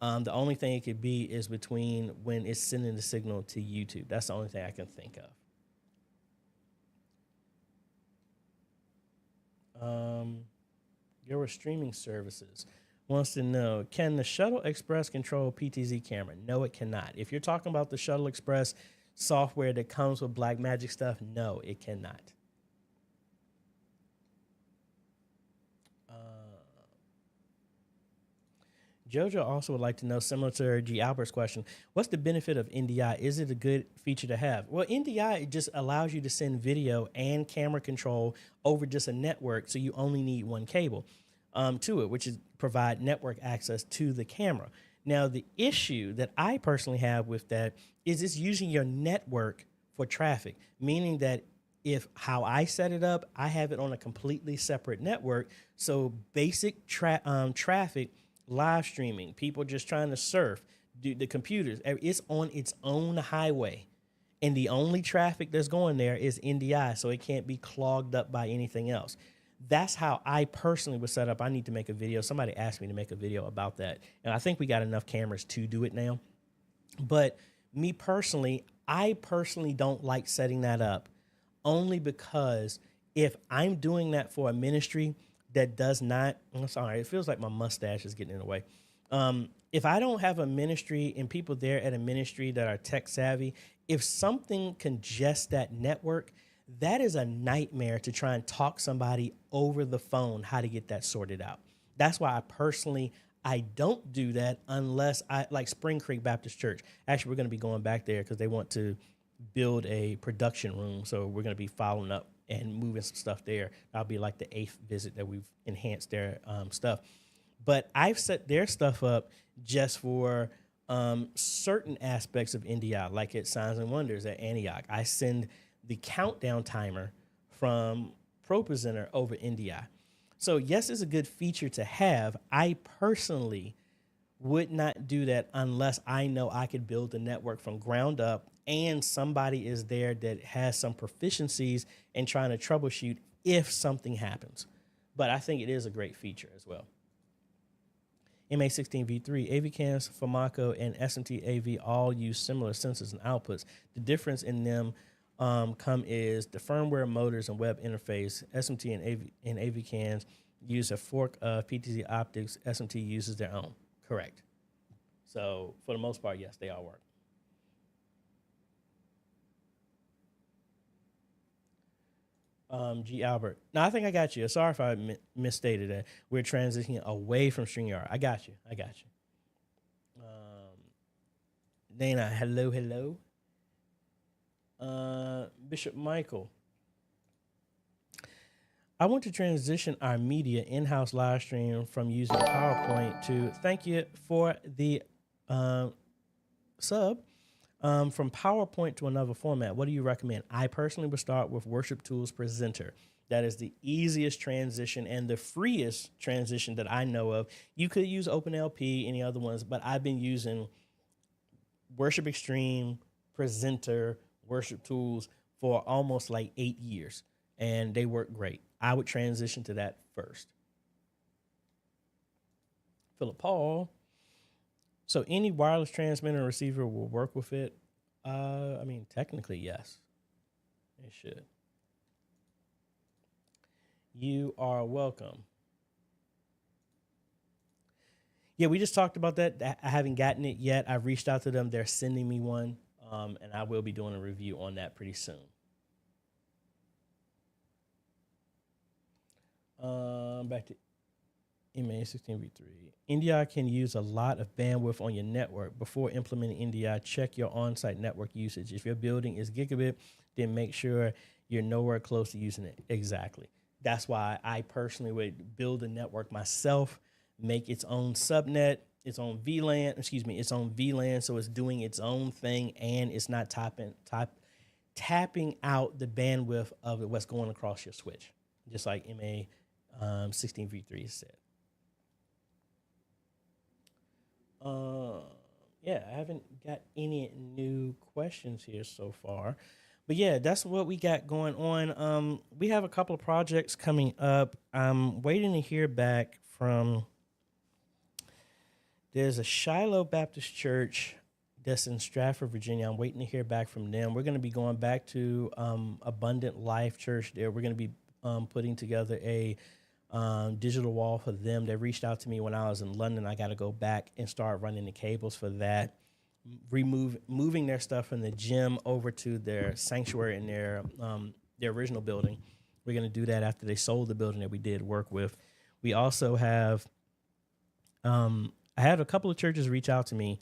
The only thing it could be is between when it's sending the signal to YouTube. That's the only thing I can think of. Your streaming services wants to know, can the Shuttle Express control PTZ camera? No, it cannot. If you're talking about the Shuttle Express software that comes with Blackmagic stuff, no, it cannot. Jojo also would like to know, similar to G. Albert's question, what's the benefit of NDI? Is it a good feature to have? Well, NDI, it just allows you to send video and camera control over just a network, so you only need one cable to it, which is provide network access to the camera. Now, the issue that I personally have with that is it's using your network for traffic, meaning that if how I set it up, I have it on a completely separate network, so basic traffic, live streaming, people just trying to surf, do the computers, it's on its own highway. And the only traffic that's going there is NDI, so it can't be clogged up by anything else. That's how I personally would set up. I need to make a video. Somebody asked me to make a video about that. And I think we got enough cameras to do it now. But me personally, I personally don't like setting that up, only because if I'm doing that for a ministry that does not, I'm sorry, it feels like my mustache is getting in the way. If I don't have a ministry and people there at a ministry that are tech savvy, if something congests that network, that is a nightmare to try and talk somebody over the phone how to get that sorted out. That's why I don't do that unless like Spring Creek Baptist Church. Actually, we're going to be going back there because they want to build a production room. So we're going to be following up and moving some stuff there. That'll be like the 8th visit that we've enhanced their stuff. But I've set their stuff up just for certain aspects of NDI, like at Signs and Wonders at Antioch. I send the countdown timer from ProPresenter over NDI. So yes, it's a good feature to have. I personally would not do that unless I know I could build the network from ground up and somebody is there that has some proficiencies in trying to troubleshoot if something happens. But I think it is a great feature as well. MA16V3, AV cams, FOMACO, and SMT AV all use similar sensors and outputs. The difference in them come is the firmware, motors, and web interface. SMT and AV cams use a fork of PTZ optics. SMT uses their own. Correct. So for the most part, yes, they all work. G. Albert. No, I think I got you. Sorry if I misstated that. We're transitioning away from StreamYard. I got you. Dana, hello. Bishop Michael. I want to transition our media in-house live stream from using PowerPoint to, thank you for the sub, from PowerPoint to another format. What do you recommend? I personally would start with Worship Tools Presenter. That is the easiest transition and the freest transition that I know of. You could use OpenLP, any other ones, but I've been using Worship Extreme, Presenter, Worship Tools for almost like 8 years, and they work great. I would transition to that first. Philip Paul. So any wireless transmitter and receiver will work with it? I mean, technically, yes. It should. You are welcome. Yeah, we just talked about that. I haven't gotten it yet. I've reached out to them. They're sending me one, and I will be doing a review on that pretty soon. Back to MA16V3. NDI can use a lot of bandwidth on your network. Before implementing NDI, check your on-site network usage. If your building is gigabit, then make sure you're nowhere close to using it. Exactly. That's why I personally would build a network myself, make its own subnet, its own VLAN, so it's doing its own thing and it's not tapping out the bandwidth of what's going across your switch, just like MA16V3 said. Yeah, I haven't got any new questions here so far. But yeah, that's what we got going on. We have a couple of projects coming up. I'm waiting to hear back from, there's a Shiloh Baptist Church that's in Stratford, Virginia. I'm waiting to hear back from them. We're going to be going back to Abundant Life Church there. We're going to be putting together a digital wall for them. They reached out to me when I was in London. I got to go back and start running the cables for that. Moving their stuff from the gym over to their sanctuary in their original building. We're going to do that after they sold the building that we did work with. We also have, I had a couple of churches reach out to me,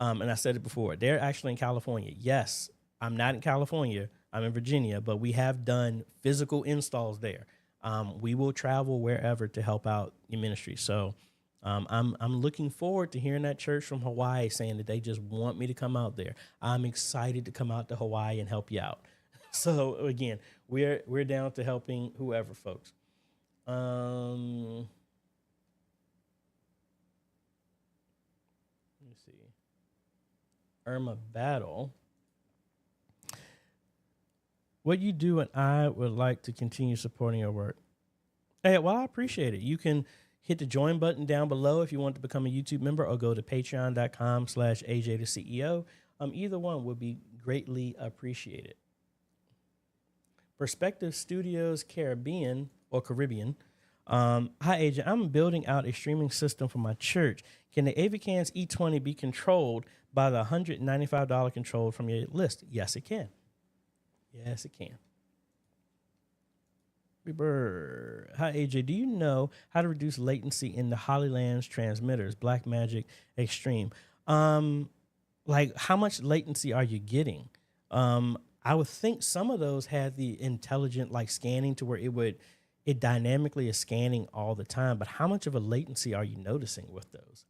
and I said it before. They're actually in California. Yes, I'm not in California. I'm in Virginia, but we have done physical installs there. We will travel wherever to help out in ministry. So I'm looking forward to hearing that church from Hawaii saying that they just want me to come out there. I'm excited to come out to Hawaii and help you out. So again, we're down to helping whoever, folks. Let me see. Irma Battle. What you do, and I would like to continue supporting your work. Hey, well, I appreciate it. You can hit the join button down below if you want to become a YouTube member, or go to patreon.com/AJaytheCEO. Either one would be greatly appreciated. Perspective Studios Caribbean. Hi, AJ. I'm building out a streaming system for my church. Can the AVCAN's E20 be controlled by the $195 control from your list? Yes, it can. Yes, it can. Hi, AJ. Do you know how to reduce latency in the Hollylands transmitters, Blackmagic Extreme? Like, how much latency are you getting? I would think some of those had the intelligent like scanning to where it dynamically is scanning all the time. But how much of a latency are you noticing with those?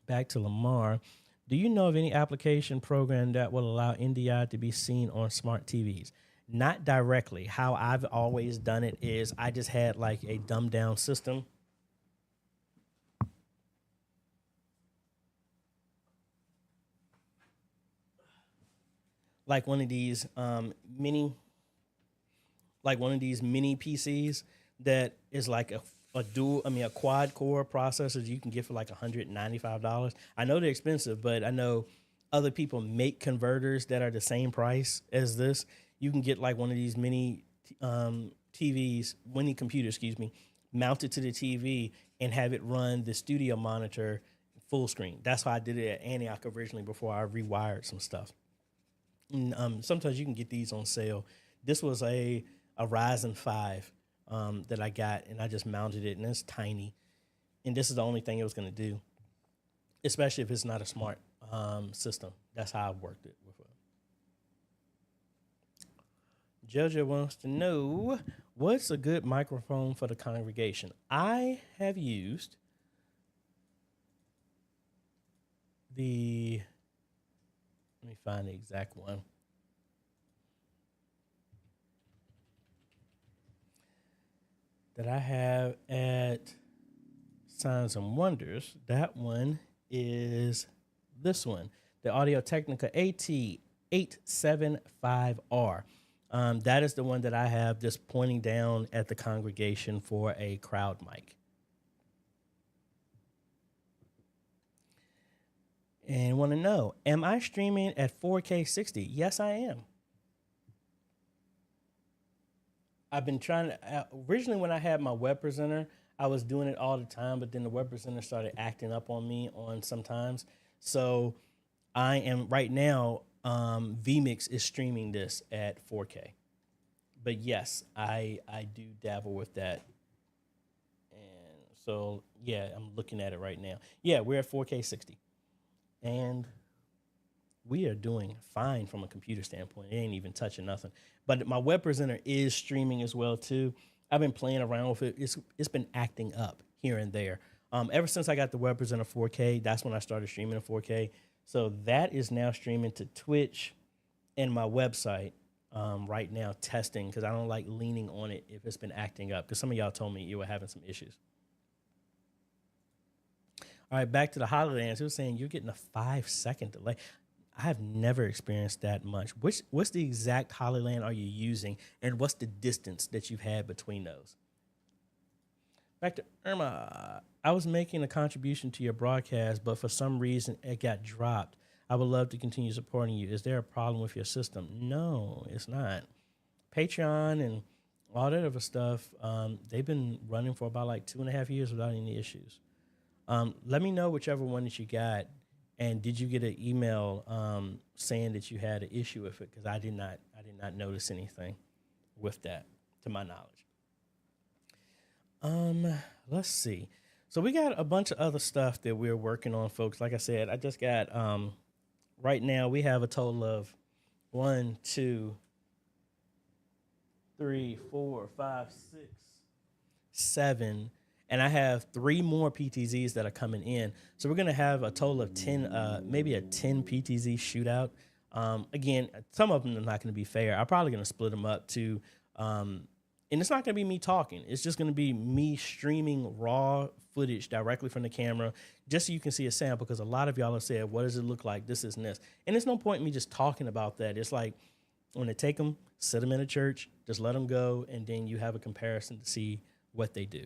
Back to Lamar. Do you know of any application program that will allow NDI to be seen on smart TVs? Not directly. How I've always done it is I just had like a dumbed down system. Like one of these mini PCs that is like a quad core processor you can get for like $195. I know they're expensive, but I know other people make converters that are the same price as this. You can get like one of these mini computers, mounted to the TV and have it run the studio monitor full screen. That's how I did it at Antioch originally before I rewired some stuff. And, sometimes you can get these on sale. This was a Ryzen 5 that I got, and I just mounted it, and it's tiny. And this is the only thing it was going to do, especially if it's not a smart system. That's how I worked it with it. Jojo wants to know, what's a good microphone for the congregation? I have used let me find the exact one. That I have at Signs and Wonders. That one is this one, the Audio-Technica AT875R. That is the one that I have just pointing down at the congregation for a crowd mic. And want to know, am I streaming at 4K 60? Yes, I am. I've been trying to, originally when I had my web presenter, I was doing it all the time, but then the web presenter started acting up on me on sometimes. So I am right now, vMix is streaming this at 4K. But yes, I do dabble with that. And so, yeah, I'm looking at it right now. Yeah, we're at 4K 60. And we are doing fine from a computer standpoint. It ain't even touching nothing. But my web presenter is streaming as well, too. I've been playing around with it. It's been acting up here and there. Ever since I got the web presenter 4K, that's when I started streaming in 4K. So that is now streaming to Twitch and my website right now, testing, because I don't like leaning on it if it's been acting up, because some of y'all told me you were having some issues. All right, back to the Hollylands. It was saying you're getting a 5-second delay. I have never experienced that much. What's the exact Hollyland are you using, and what's the distance that you've had between those? Back to Irma. I was making a contribution to your broadcast, but for some reason it got dropped. I would love to continue supporting you. Is there a problem with your system? No, it's not. Patreon and all that other stuff, they've been running for about like 2.5 years without any issues. Let me know whichever one that you got. And did you get an email saying that you had an issue with it? Because I did not notice anything with that, to my knowledge. Let's see. So we got a bunch of other stuff that we're working on, folks. Like I said, I just got right now we have a total of 1, 2, 3, 4, 5, 6, 7. And I have 3 more PTZs that are coming in. So we're going to have a total of 10, maybe a 10 PTZ shootout. Again, some of them are not going to be fair. I'm probably going to split them up to, and it's not going to be me talking. It's just going to be me streaming raw footage directly from the camera, just so you can see a sample, because a lot of y'all have said, what does it look like? This, and this. And there's no point in me just talking about that. It's like when they take them, sit them in a church, just let them go, and then you have a comparison to see what they do.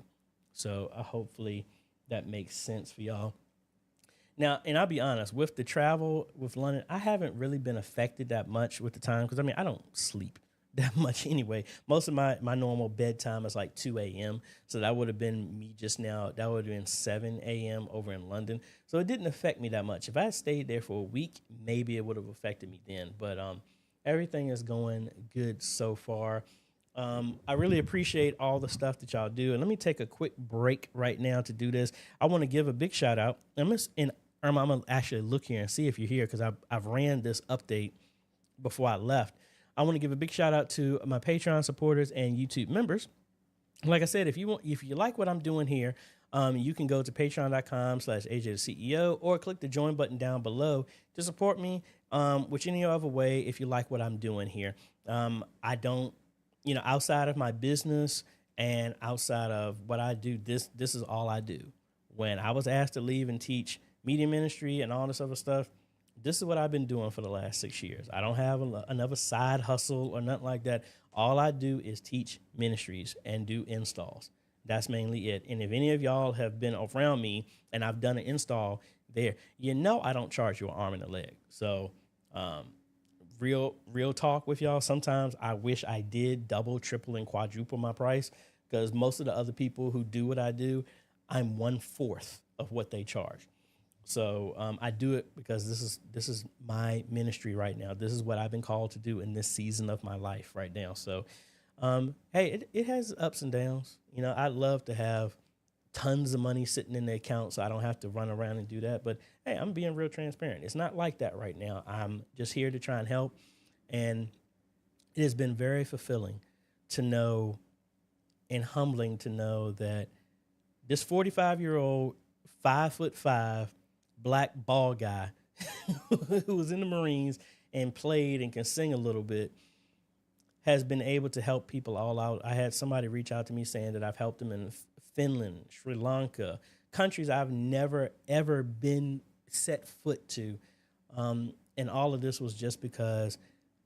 So hopefully that makes sense for y'all. Now, and I'll be honest, with the travel with London, I haven't really been affected that much with the time, because, I mean, I don't sleep that much anyway. Most of my normal bedtime is like 2 a.m., so that would have been me just now. That would have been 7 a.m. over in London, so it didn't affect me that much. If I had stayed there for a week, maybe it would have affected me then, but everything is going good so far. I really appreciate all the stuff that y'all do. And let me take a quick break right now to do this. I want to give a big shout out. I'm going to actually look here and see if you're here, because I've ran this update before I left. I want to give a big shout out to my Patreon supporters and YouTube members. Like I said, if you like what I'm doing here, you can go to patreon.com/AJaytheCEO or click the join button down below to support me which any other way if you like what I'm doing here. I don't, outside of my business and outside of what I do, this is all I do. When I was asked to leave and teach media ministry and all this other stuff, this is what I've been doing for the last 6 years. I don't have another side hustle or nothing like that. All I do is teach ministries and do installs. That's mainly it. And if any of y'all have been around me and I've done an install there, I don't charge you an arm and a leg. So real talk with y'all. Sometimes I wish I did double, triple, and quadruple my price, because most of the other people who do what I do, I'm 1/4 of what they charge. So I do it because this is my ministry right now. This is what I've been called to do in this season of my life right now. So, hey, it has ups and downs. I'd love to have tons of money sitting in the account so I don't have to run around and do that. But, hey, I'm being real transparent. It's not like that right now. I'm just here to try and help. And it has been very fulfilling to know and humbling to know that this 45-year-old, 5'5", black bald guy who was in the Marines and played and can sing a little bit has been able to help people all out. I had somebody reach out to me saying that I've helped them in Finland, Sri Lanka, countries I've never, ever been set foot to. And all of this was just because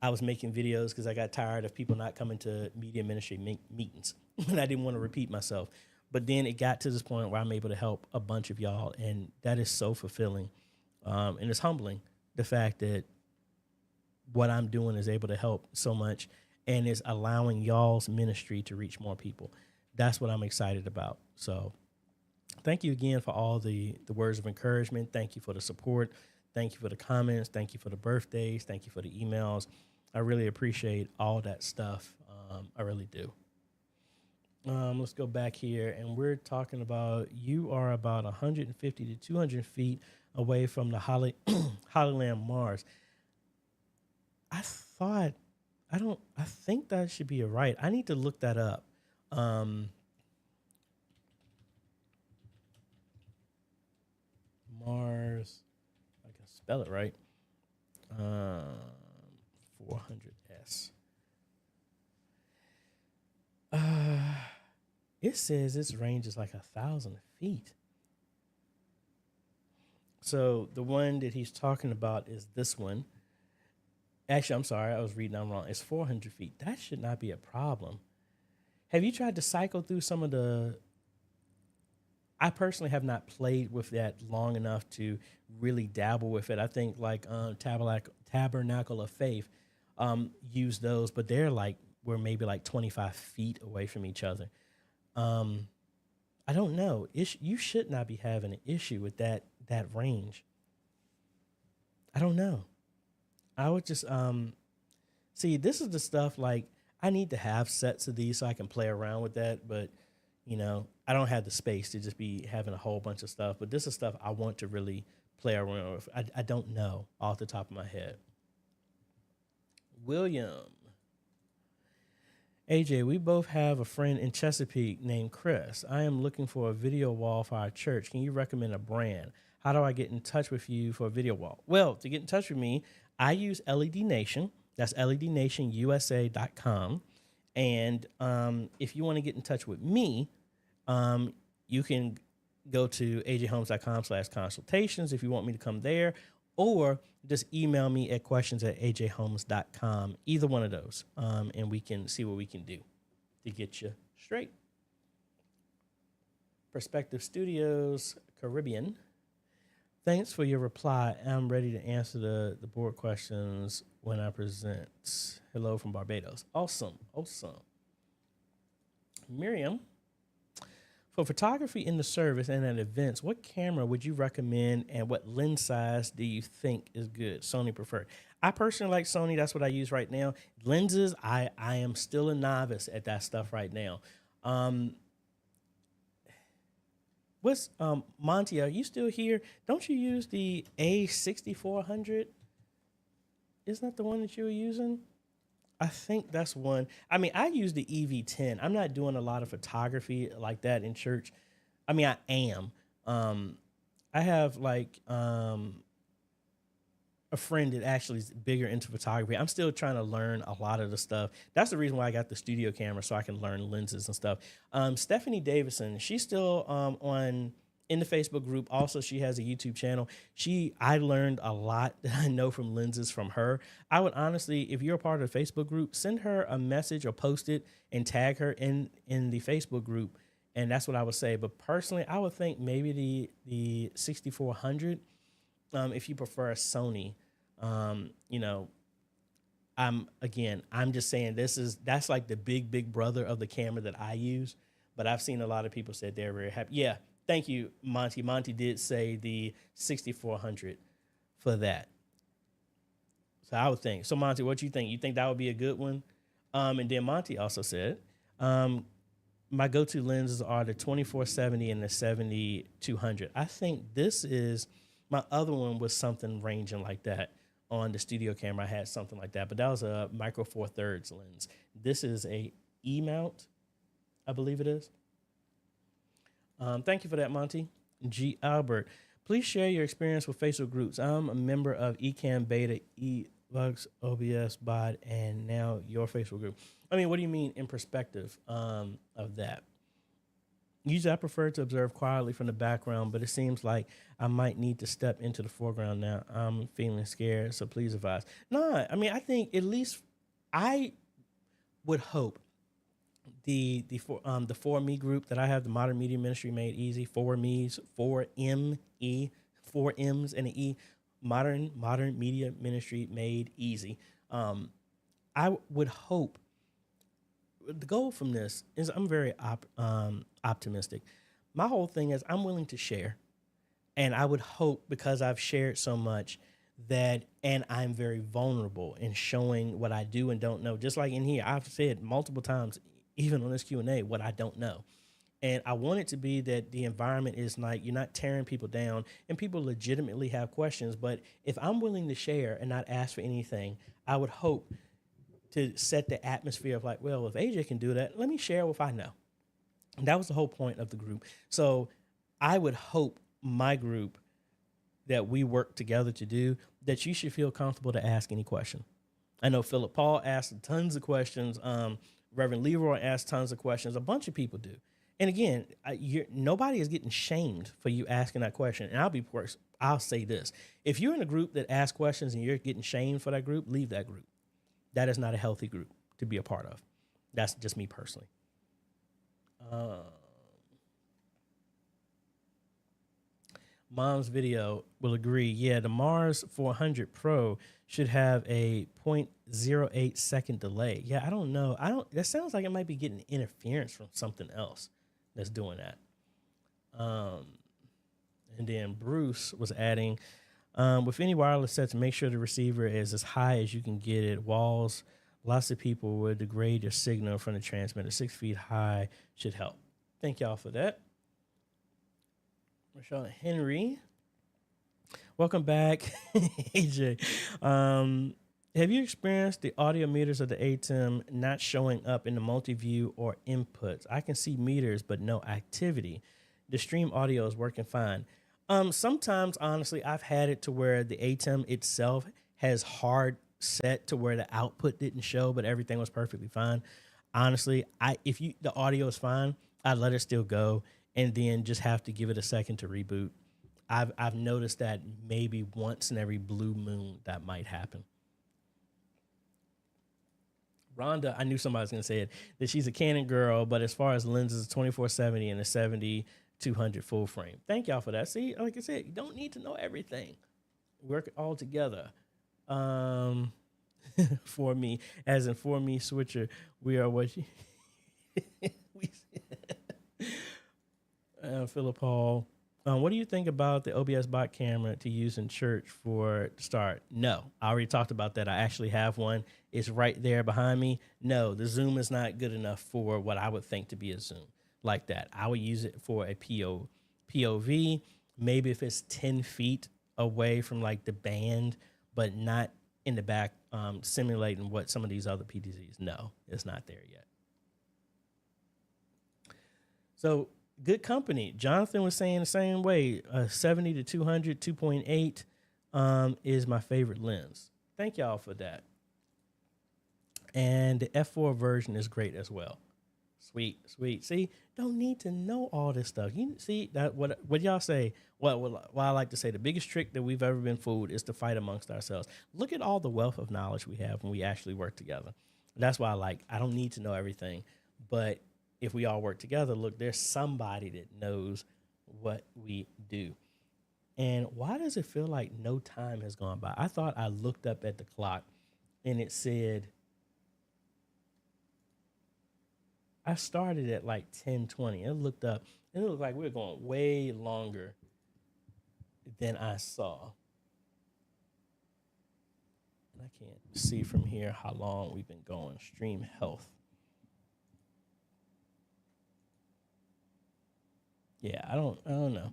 I was making videos, because I got tired of people not coming to media ministry meetings and I didn't want to repeat myself. But then it got to this point where I'm able to help a bunch of y'all, and that is so fulfilling. And it's humbling, the fact that what I'm doing is able to help so much and is allowing y'all's ministry to reach more people. That's what I'm excited about. So thank you again for all the words of encouragement. Thank you for the support. Thank you for the comments. Thank you for the birthdays. Thank you for the emails. I really appreciate all that stuff. I really do. Let's go back here, and we're talking about you are about 150 to 200 feet away from the Hollyland Mars. I think that should be right. I need to look that up. Mars, I can spell it right. 400S. It says its range is like 1,000 feet. So the one that he's talking about is this one. Actually, I'm sorry, I was reading that wrong. It's 400 feet. That should not be a problem. Have you tried to cycle through some of the... I personally have not played with that long enough to really dabble with it. I think like Tabernacle of Faith use those, but they're like, we're maybe like 25 feet away from each other. I don't know. You should not be having an issue with that range. I don't know. I would just see, this is the stuff like I need to have sets of these so I can play around with that, but you know, I don't have the space to just be having a whole bunch of stuff. But this is stuff I want to really play around with. I don't know off the top of my head. William. AJ, we both have a friend in Chesapeake named Chris. I am looking for a video wall for our church. Can you recommend a brand? How do I get in touch with you for a video wall? Well, to get in touch with me, I use LED Nation. That's lednationusa.com. And if you want to get in touch with me, you can go to ajhomes.com/consultations if you want me to come there, or just email me at questions@ajhomes.com, either one of those, and we can see what we can do to get you straight. Perspective Studios, Caribbean. Thanks for your reply. I'm ready to answer the board questions when I present. Hello from Barbados. Awesome. Miriam. For photography in the service and at events, what camera would you recommend and what lens size do you think is good? Sony preferred. I personally like Sony. That's what I use right now. Lenses, I am still a novice at that stuff right now. What's Monty, are you still here? Don't you use the A6400? Isn't that the one that you were using? I think that's one. I mean, I use the EV10. I'm not doing a lot of photography like that in church. I mean, I am. I have like a friend that actually is bigger into photography. I'm still trying to learn a lot of the stuff. That's the reason why I got the studio camera, so I can learn lenses and stuff. Stephanie Davison, she's still in the Facebook group. Also, she has a YouTube channel. I learned a lot that I know from lenses from her. I would honestly, if you're a part of the Facebook group, send her a message or post it and tag her in the Facebook group. And that's what I would say. But personally, I would think maybe the 6400, if you prefer a Sony. You know, I'm just saying that's like the big brother of the camera that I use. But I've seen a lot of people say they're very happy. Yeah. Thank you, Monty. Monty did say the 6400 for that. So I would think. So, Monty, what you think? You think that would be a good one? And then Monty also said, my go-to lenses are the 2470 and the 7200. I think my other one was something ranging like that. On the studio camera, I had something like that. But that was a micro 4/3 lens. This is a E-mount, I believe it is. Thank you for that, Monty. G. Albert, please share your experience with Facebook groups. I'm a member of Ecamm Beta, Elux, OBS Bot, and now your Facebook group. I mean, what do you mean in perspective of that? Usually I prefer to observe quietly from the background, but it seems like I might need to step into the foreground now. I'm feeling scared, so please advise. No, I mean, I think at least I would hope the 4Me group that I have, the Modern Media Ministry Made Easy, 4Me's, 4ME, 4 M's and an E, Modern Media Ministry Made Easy. I would hope the goal from this is I'm very optimistic. My whole thing is I'm willing to share, and I would hope because I've shared so much and I'm very vulnerable in showing what I do and don't know. Just like in here, I've said multiple times, even on this Q&A, what I don't know. And I want it to be that the environment is like, you're not tearing people down and people legitimately have questions. But if I'm willing to share and not ask for anything, I would hope to set the atmosphere of like, well, if AJ can do that, let me share what I know. And that was the whole point of the group. So I would hope my group that we work together to do, that you should feel comfortable to ask any question. I know Philip Paul asked tons of questions. Reverend Leroy asked tons of questions. A bunch of people do. And again, nobody is getting shamed for you asking that question. And I'll say this: if you're in a group that asks questions and you're getting shamed for that group, leave that group. That is not a healthy group to be a part of. That's just me personally. Mom's video will agree. Yeah, the Mars 400 Pro should have a 0.08 second delay. Yeah, I don't know. That sounds like it might be getting interference from something else that's doing that. And then Bruce was adding, with any wireless sets, make sure the receiver is as high as you can get it. Walls, lots of people will degrade your signal from the transmitter. 6 feet high should help. Thank y'all for that. Michelle Henry, welcome back. AJ, have you experienced the audio meters of the ATEM not showing up in the multi-view or inputs? I can see meters, but no activity. The stream audio is working fine. Sometimes, honestly, I've had it to where the ATEM itself has hard set to where the output didn't show, but everything was perfectly fine. Honestly, if the audio is fine, I'd let it still go and then just have to give it a second to reboot. I've noticed that maybe once in every blue moon that might happen. Rhonda, I knew somebody was going to say it, that she's a Canon girl, but as far as lenses, 2470 and a 70-200 full frame. Thank y'all for that. See, like I said, you don't need to know everything. Work it all together. For me, as in for me, switcher, we are what you... Philip Hall, what do you think about the OBS bot camera to use in church for start? No, I already talked about that. I actually have one. It's right there behind me. No, the zoom is not good enough for what I would think to be a zoom like that. I would use it for a POV, maybe if it's 10 feet away from like the band, but not in the back, simulating what some of these other PTZs. No, it's not there yet. So, good company. Jonathan was saying the same way. 70-200, 2.8 is my favorite lens. Thank y'all for that. And the F4 version is great as well. Sweet, sweet. See, don't need to know all this stuff. You see that what y'all say? What I like to say, the biggest trick that we've ever been fooled is to fight amongst ourselves. Look at all the wealth of knowledge we have when we actually work together. That's why I don't need to know everything, but if we all work together, look, there's somebody that knows what we do. And why does it feel like no time has gone by? I thought I looked up at the clock and it said, I started at like 10:20. I looked up and it looked like we were going way longer than I saw. And I can't see from here how long we've been going. Stream health. Yeah, I don't know.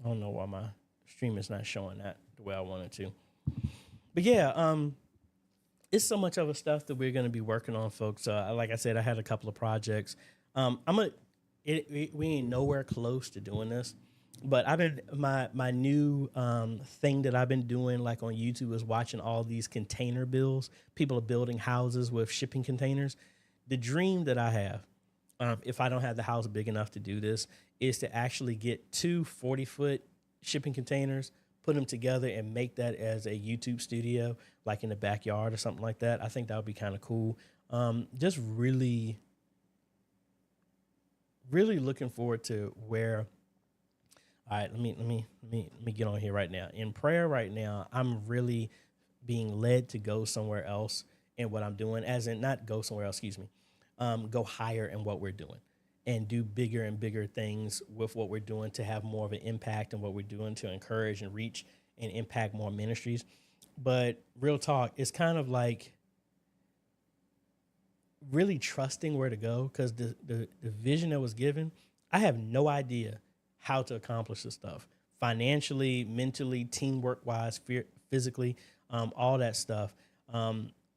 I don't know why my stream is not showing that the way I wanted to. But yeah, it's so much other stuff that we're going to be working on, folks. Like I said, I had a couple of projects. We ain't nowhere close to doing this, but I've been my new thing that I've been doing, like on YouTube, is watching all these container builds. People are building houses with shipping containers. The dream that I have, if I don't have the house big enough to do this, is to actually get 2 40-foot shipping containers, put them together, and make that as a YouTube studio, like in the backyard or something like that. I think that would be kind of cool. Just really, really looking forward to where. All right, let me get on here right now. In prayer right now, I'm really being led to go somewhere else in what I'm doing, as in not go somewhere else, excuse me. Go higher in what we're doing and do bigger and bigger things with what we're doing to have more of an impact in what we're doing to encourage and reach and impact more ministries. But real talk, it's kind of like really trusting where to go, because the vision that was given, I have no idea how to accomplish this stuff financially, mentally, teamwork wise, physically, all that stuff.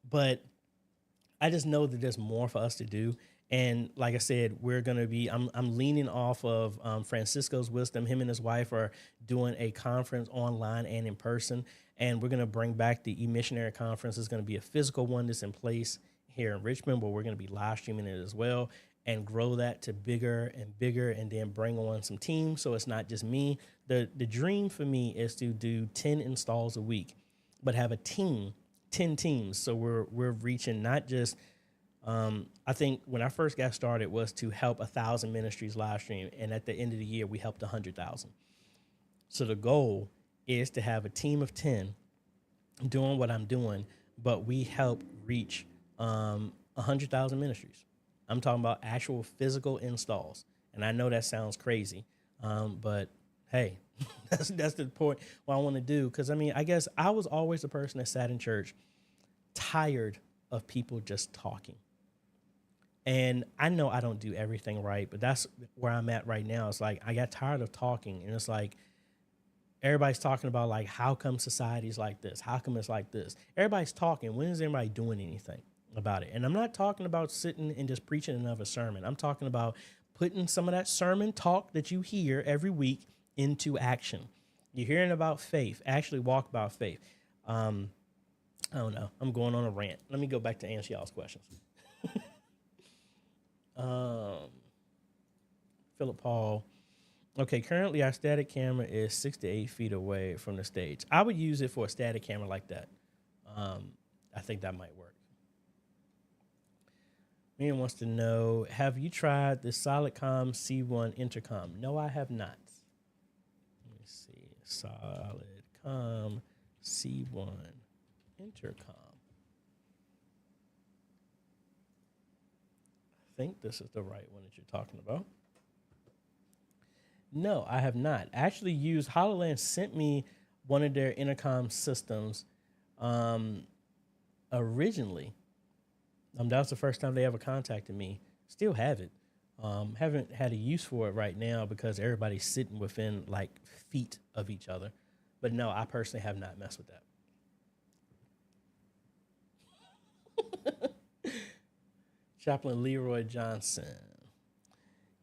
But I just know that there's more for us to do. And like I said, we're going to be, I'm leaning off of Francisco's wisdom. Him and his wife are doing a conference online and in person. And we're going to bring back the E-Missionary Conference. It's going to be a physical one that's in place here in Richmond, where we're going to be live streaming it as well and grow that to bigger and bigger, and then bring on some teams. So it's not just me. The dream for me is to do 10 installs a week, but have a team, 10 teams. So we're reaching not just, I think when I first got started was to help 1,000 ministries live stream. And at the end of the year, we helped 100,000. So the goal is to have a team of 10 doing what I'm doing, but we help reach 100,000 ministries. I'm talking about actual physical installs. And I know that sounds crazy, but hey, that's the point what I want to do. Because, I mean, I guess I was always the person that sat in church tired of people just talking. And I know I don't do everything right, but that's where I'm at right now. It's like I got tired of talking, and it's like everybody's talking about, like, how come society's like this? How come it's like this? Everybody's talking. When is anybody doing anything about it? And I'm not talking about sitting and just preaching another sermon. I'm talking about putting some of that sermon talk that you hear every week into action. You're hearing about faith. Actually walk about faith. I don't know. I'm going on a rant. Let me go back to answer y'all's questions. Philip Paul. Okay, currently our static camera is 6 to 8 feet away from the stage. I would use it for a static camera like that. I think that might work. Ian wants to know, have you tried the Solidcom C1 intercom? No, I have not. Let me see. Solidcom C1 intercom. I think this is the right one that you're talking about. No, I have not. Actually used, HoloLens sent me one of their intercom systems originally. That was the first time they ever contacted me. Still have it. Haven't had a use for it right now because everybody's sitting within like feet of each other. But no, I personally have not messed with that. Chaplain Leroy Johnson.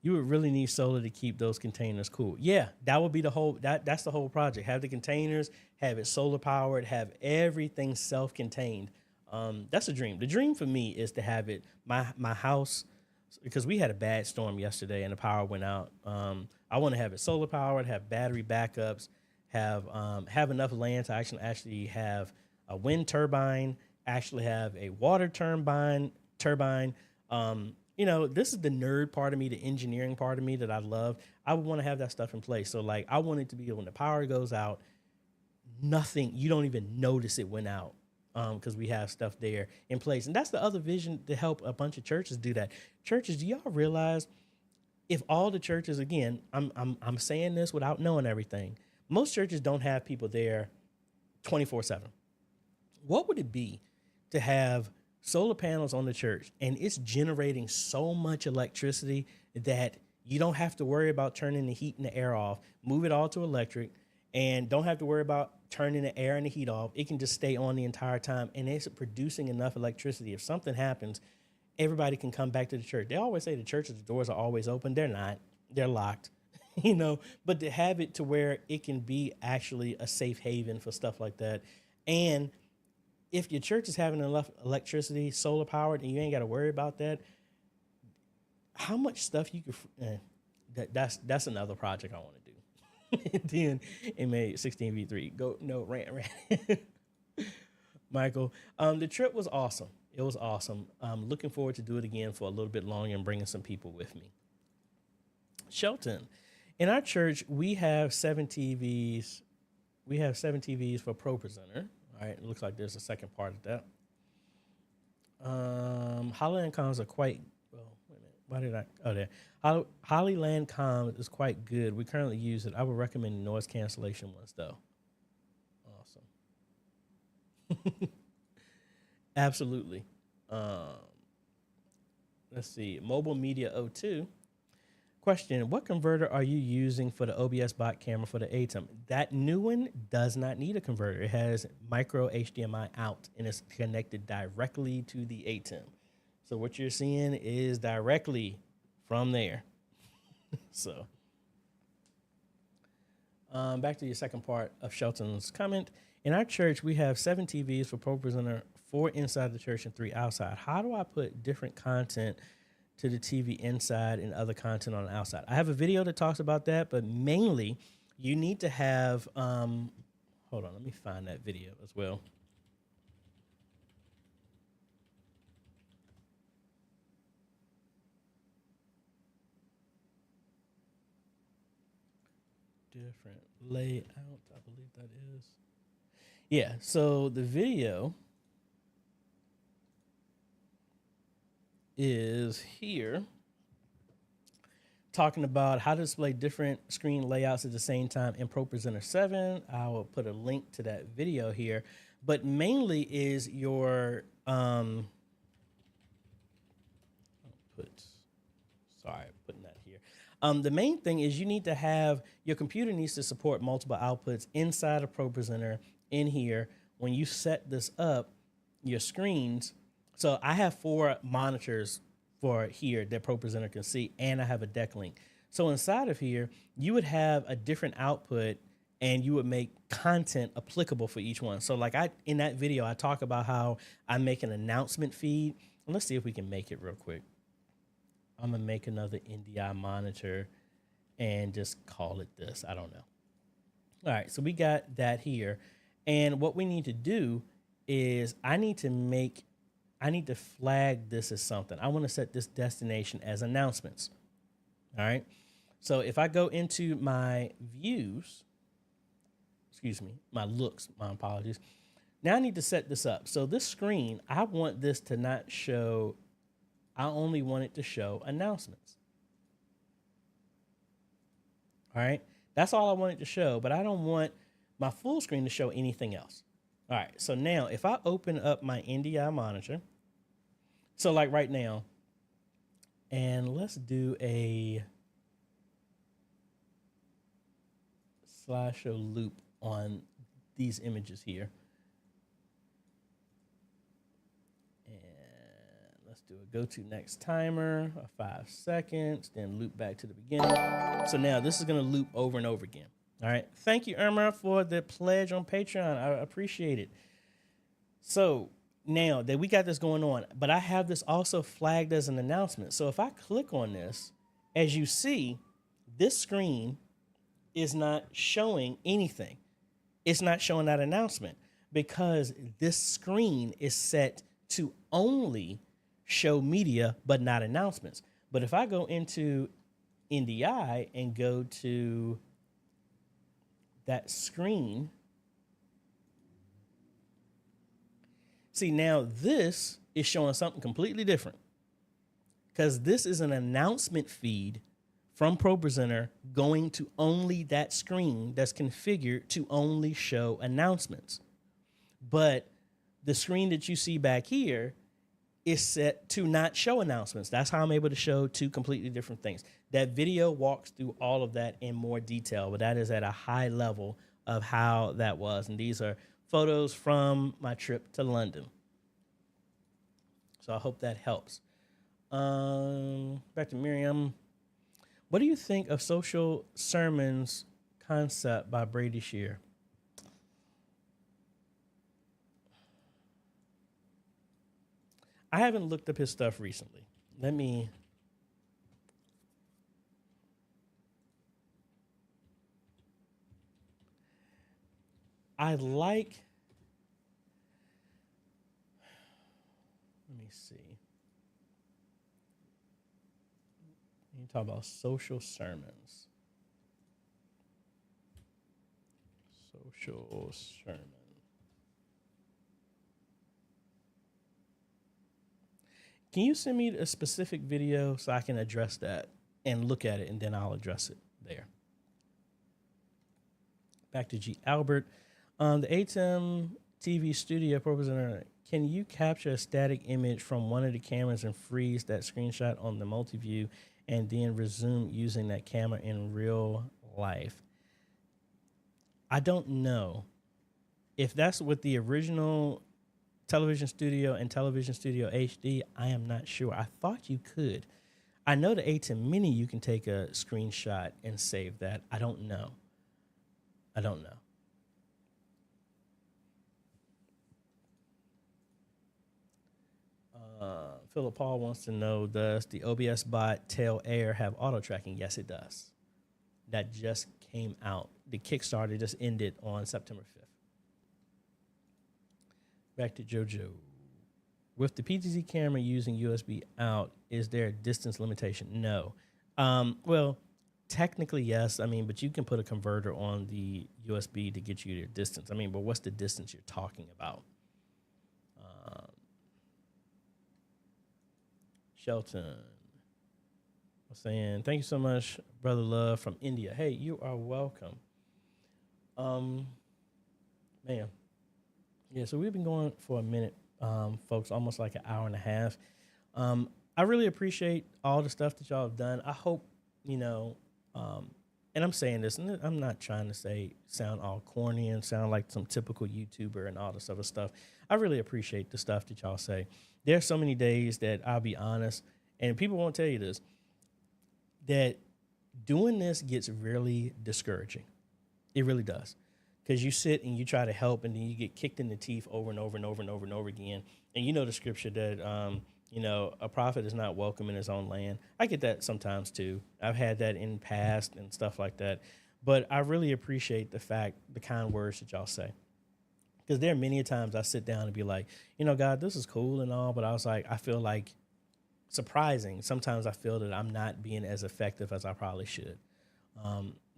You would really need solar to keep those containers cool. Yeah, that would be the whole, that's the whole project. Have the containers, have it solar powered, have everything self-contained. That's a dream. The dream for me is to have it, my house, because we had a bad storm yesterday and the power went out. I want to have it solar powered, have battery backups, have enough land to actually have a wind turbine, actually have a water turbine. You know, this is the nerd part of me, the engineering part of me that I love. I would want to have that stuff in place. So like, I want it to be when the power goes out, nothing, you don't even notice it went out. Because we have stuff there in place. And that's the other vision, to help a bunch of churches do that. Churches, do y'all realize if all the churches, again, I'm saying this without knowing everything, most churches don't have people there 24/7. What would it be to have solar panels on the church and it's generating so much electricity that you don't have to worry about turning the heat and the air off, move it all to electric, and don't have to worry about turning the air and the heat off. It can just stay on the entire time, and it's producing enough electricity. If something happens, everybody can come back to the church. They always say the church's doors are always open. They're not. They're locked, you know. But to have it to where it can be actually a safe haven for stuff like that. And if your church is having enough electricity, solar powered, and you ain't got to worry about that, how much stuff you could, that's another project I want to do. And then it made 16v3. Go, no, rant. Michael, the trip was awesome. It was awesome. I'm looking forward to do it again for a little bit longer and bringing some people with me. Shelton, in our church, we have 7 TVs. We have 7 TVs for Pro Presenter. All right, it looks like there's a second part of that. Hollyland comms are quite, well, wait a minute. Why did I, oh, there. Hollyland comms is quite good. We currently use it. I would recommend noise cancellation ones, though. Awesome. Absolutely. Let's see. Mobile Media 02. Question, what converter are you using for the OBS bot camera for the ATEM? That new one does not need a converter. It has micro HDMI out, and it's connected directly to the ATEM. So what you're seeing is directly from there. So back to your second part of Shelton's comment. In our church, we have 7 TVs for Pro Presenter 4 inside the church and 3 outside. How do I put different content to the TV inside and other content on the outside? I have a video that talks about that, but mainly you need to have, hold on, let me find that video as well. Different layout, I believe that is. Yeah, so the video is here talking about how to display different screen layouts at the same time in ProPresenter 7. I will put a link to that video here, but mainly is your putting that here. The main thing is you need to have, your computer needs to support multiple outputs inside of ProPresenter in here. When you set this up, your screens, so I have 4 monitors for here that ProPresenter can see, and I have a deck link. So inside of here, you would have a different output and you would make content applicable for each one. So like in that video, I talk about how I make an announcement feed. And let's see if we can make it real quick. I'm gonna make another NDI monitor and just call it this. I don't know. All right, so we got that here. And what we need to do is I need to flag this as something. I want to set this destination as announcements. All right. So if I go into my views, my looks, my apologies. Now I need to set this up. So this screen, I want this to not show, I only want it to show announcements. All right. That's all I want it to show, but I don't want my full screen to show anything else. All right. So now if I open up my NDI monitor, so like right now, and let's do a slideshow loop on these images here. Let's do a go to next timer of 5 seconds, then loop back to the beginning. So now this is going to loop over and over again. All right. Thank you, Irma, for the pledge on Patreon. I appreciate it. So now that we got this going on, but I have this also flagged as an announcement. So if I click on this, as you see, this screen is not showing anything. It's not showing that announcement because this screen is set to only show media, but not announcements. But if I go into NDI and go to that screen, see now this is showing something completely different because this is an announcement feed from ProPresenter going to only that screen that's configured to only show announcements. But the screen that you see back here is set to not show announcements. That's how I'm able to show 2 completely different things. That video walks through all of that in more detail, but that is at a high level of how that was. And these are photos from my trip to London. So I hope that helps. Back to Miriam. What do you think of social sermons concept by Brady Shear? I haven't looked up his stuff recently. Let me. Let me see. You talk about social sermons. Social sermon. Can you send me a specific video so I can address that and look at it, and then I'll address it there. Back to G. Albert. The ATEM TV studio ProPresenter, can you capture a static image from one of the cameras and freeze that screenshot on the multi-view and then resume using that camera in real life? I don't know. If that's with the original Television Studio and Television Studio HD, I am not sure. I thought you could. I know the ATEM Mini, you can take a screenshot and save that. I don't know. Philip Paul wants to know, does the OBS bot Tail Air have auto tracking? Yes, it does. That just came out. The Kickstarter just ended on September 5th. Back to JoJo. With the PTZ camera using USB out, is there a distance limitation? No. Well, technically, yes. I mean, but you can put a converter on the USB to get you your distance. I mean, but what's the distance you're talking about? Shelton was saying, thank you so much, Brother Love from India. Hey, you are welcome. Man. Yeah, so we've been going for a minute, folks, almost like an hour and a half. I really appreciate all the stuff that y'all have done. I hope, you know, and I'm saying this, and I'm not trying to sound all corny and sound like some typical YouTuber and all this other stuff. I really appreciate the stuff that y'all say. There's so many days that I'll be honest, and people won't tell you this, that doing this gets really discouraging. It really does. Because you sit and you try to help, and then you get kicked in the teeth over and over and over and over and over again. And you know the scripture that, you know, a prophet is not welcome in his own land. I get that sometimes too. I've had that in past and stuff like that. But I really appreciate the kind words that y'all say. Because there are many times I sit down and be like, you know, God, this is cool and all, but I feel like surprising. Sometimes I feel that I'm not being as effective as I probably should.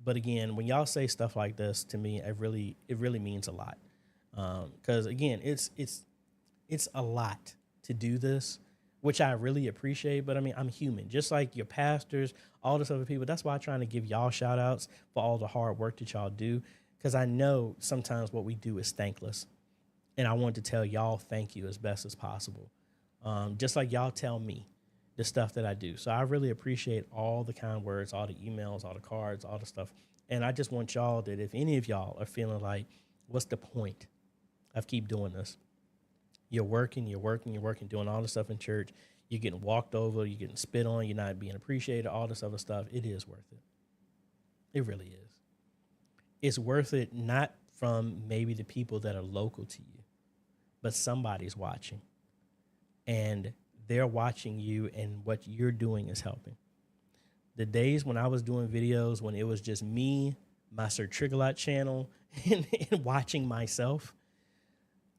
But again, when y'all say stuff like this to me, it really means a lot. Because again, it's a lot to do this, which I really appreciate. But I mean, I'm human, just like your pastors, all this other people. That's why I'm trying to give y'all shout outs for all the hard work that y'all do. Because I know sometimes what we do is thankless. And I want to tell y'all thank you as best as possible. Just like y'all tell me the stuff that I do. So I really appreciate all the kind words, all the emails, all the cards, all the stuff. And I just want y'all that if any of y'all are feeling like, what's the point of keep doing this? You're working, doing all the stuff in church. You're getting walked over, you're getting spit on, you're not being appreciated, all this other stuff. It is worth it. It really is. It's worth it not from maybe the people that are local to you, but somebody's watching. And they're watching you, and what you're doing is helping. The days when I was doing videos, when it was just me, my Sir Triggerlot channel, and watching myself,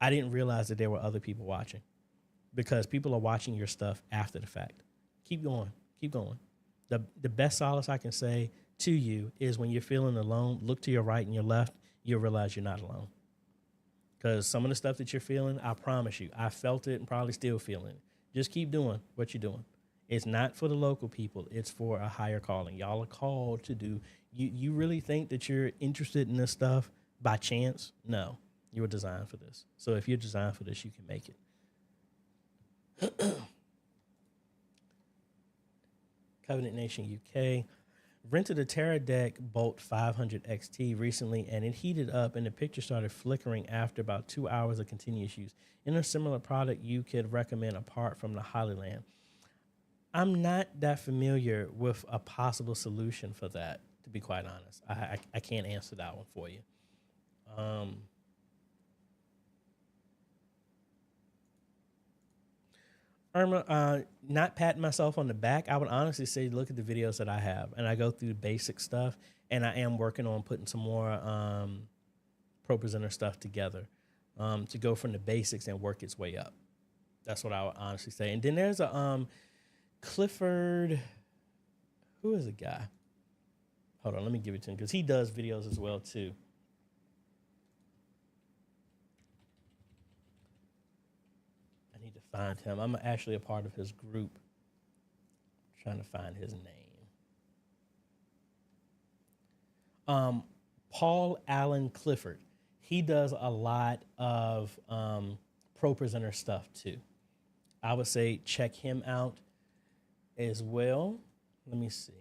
I didn't realize that there were other people watching, because people are watching your stuff after the fact. Keep going. Keep going. The best solace I can say to you is when you're feeling alone, look to your right and your left, you'll realize you're not alone. Because some of the stuff that you're feeling, I promise you, I felt it and probably still feeling it. Just keep doing what you're doing. It's not for the local people. It's for a higher calling. Y'all are called to do. You really think that you're interested in this stuff by chance? No, you were designed for this. So if you're designed for this, you can make it. Covenant Nation UK. Rented a Teradek Bolt 500 XT recently, and it heated up, and the picture started flickering after about 2 hours of continuous use. In a similar product you could recommend apart from the Holyland? I'm not that familiar with a possible solution for that, to be quite honest. I can't answer that one for you. Irma, not patting myself on the back. I would honestly say look at the videos that I have, and I go through basic stuff, and I am working on putting some more ProPresenter stuff together to go from the basics and work its way up. That's what I would honestly say. And then there's a Clifford, who is a guy? Hold on, let me give it to him, because he does videos as well too. I need to find him. I'm actually a part of his group. I'm trying to find his name. Paul Allen Clifford. He does a lot of ProPresenter stuff too. I would say check him out as well. Let me see.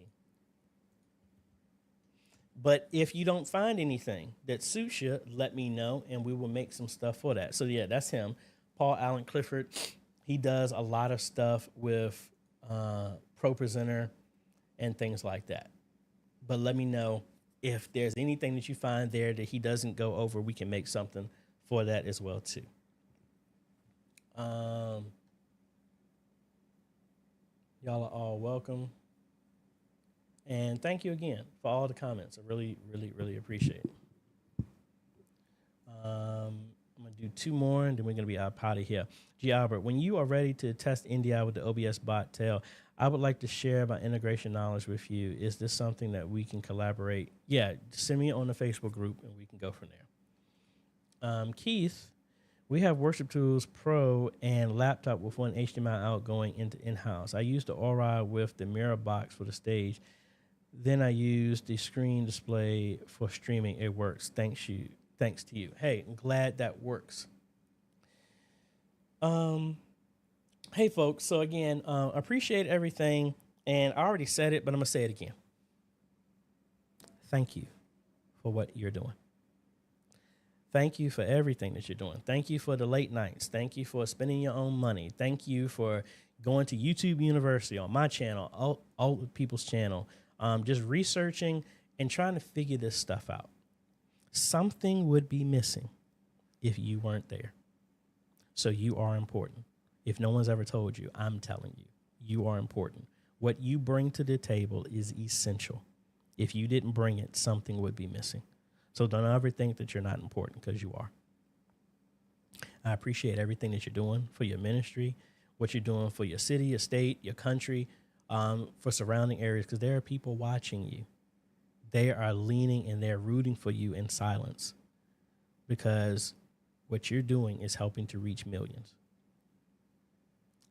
But if you don't find anything that suits you, let me know, and we will make some stuff for that. So yeah, that's him. Paul Allen Clifford. He does a lot of stuff with ProPresenter and things like that. But let me know if there's anything that you find there that he doesn't go over. We can make something for that as well too. Y'all are all welcome. And thank you again for all the comments. I really, really, really appreciate it. I'm going to do 2 more, and then we're going to be out of here. G. Albert, when you are ready to test NDI with the OBS bot tail, I would like to share my integration knowledge with you. Is this something that we can collaborate? Yeah, send me on the Facebook group, and we can go from there. Keith, we have Worship Tools Pro and laptop with one HDMI out going into in-house. I use the Aura with the mirror box for the stage. Then I use the screen display for streaming. It works. Thanks to you. Hey, I'm glad that works. Hey, folks. So again, appreciate everything. And I already said it, but I'm going to say it again. Thank you for what you're doing. Thank you for everything that you're doing. Thank you for the late nights. Thank you for spending your own money. Thank you for going to YouTube University on my channel, all people's channel, just researching and trying to figure this stuff out. Something would be missing if you weren't there. So you are important. If no one's ever told you, I'm telling you, you are important. What you bring to the table is essential. If you didn't bring it, something would be missing. So don't ever think that you're not important, because you are. I appreciate everything that you're doing for your ministry, what you're doing for your city, your state, your country, for surrounding areas, because there are people watching you. They are leaning and they're rooting for you in silence, because what you're doing is helping to reach millions.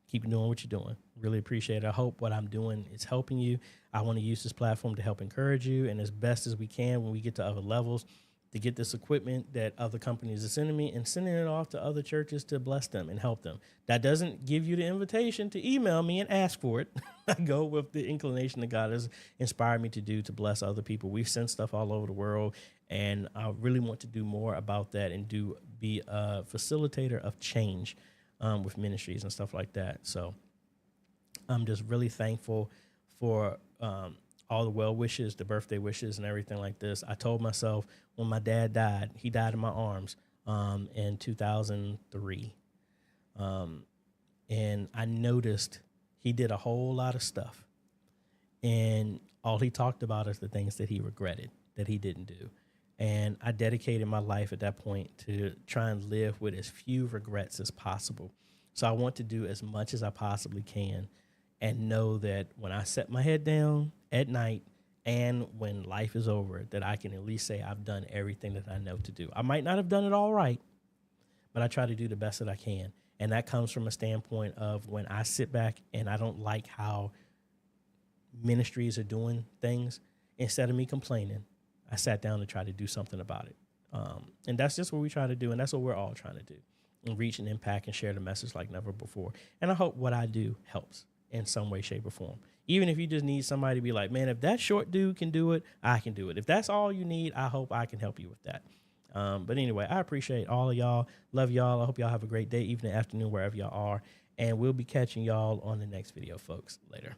Keep doing what you're doing. Really appreciate it. I hope what I'm doing is helping you. I want to use this platform to help encourage you, and as best as we can when we get to other levels, to get this equipment that other companies are sending me and sending it off to other churches to bless them and help them. That doesn't give you the invitation to email me and ask for it. I go with the inclination that God has inspired me to do to bless other people. We've sent stuff all over the world, and I really want to do more about that and be a facilitator of change with ministries and stuff like that. So I'm just really thankful for all the well wishes, the birthday wishes, and everything like this. I told myself when my dad died, he died in my arms in 2003. And I noticed he did a whole lot of stuff. And all he talked about is the things that he regretted that he didn't do. And I dedicated my life at that point to try and live with as few regrets as possible. So I want to do as much as I possibly can and know that when I set my head down at night and when life is over, that I can at least say I've done everything that I know to do. I might not have done it all right, but I try to do the best that I can. And that comes from a standpoint of when I sit back and I don't like how ministries are doing things, instead of me complaining, I sat down to try to do something about it. And that's just what we try to do. And that's what we're all trying to do, and reach and impact and share the message like never before. And I hope what I do helps in some way, shape, or form. Even if you just need somebody to be like, man, if that short dude can do it, I can do it. If that's all you need, I hope I can help you with that. But anyway, I appreciate all of y'all. Love y'all. I hope y'all have a great day, evening, afternoon, wherever y'all are. And we'll be catching y'all on the next video, folks. Later.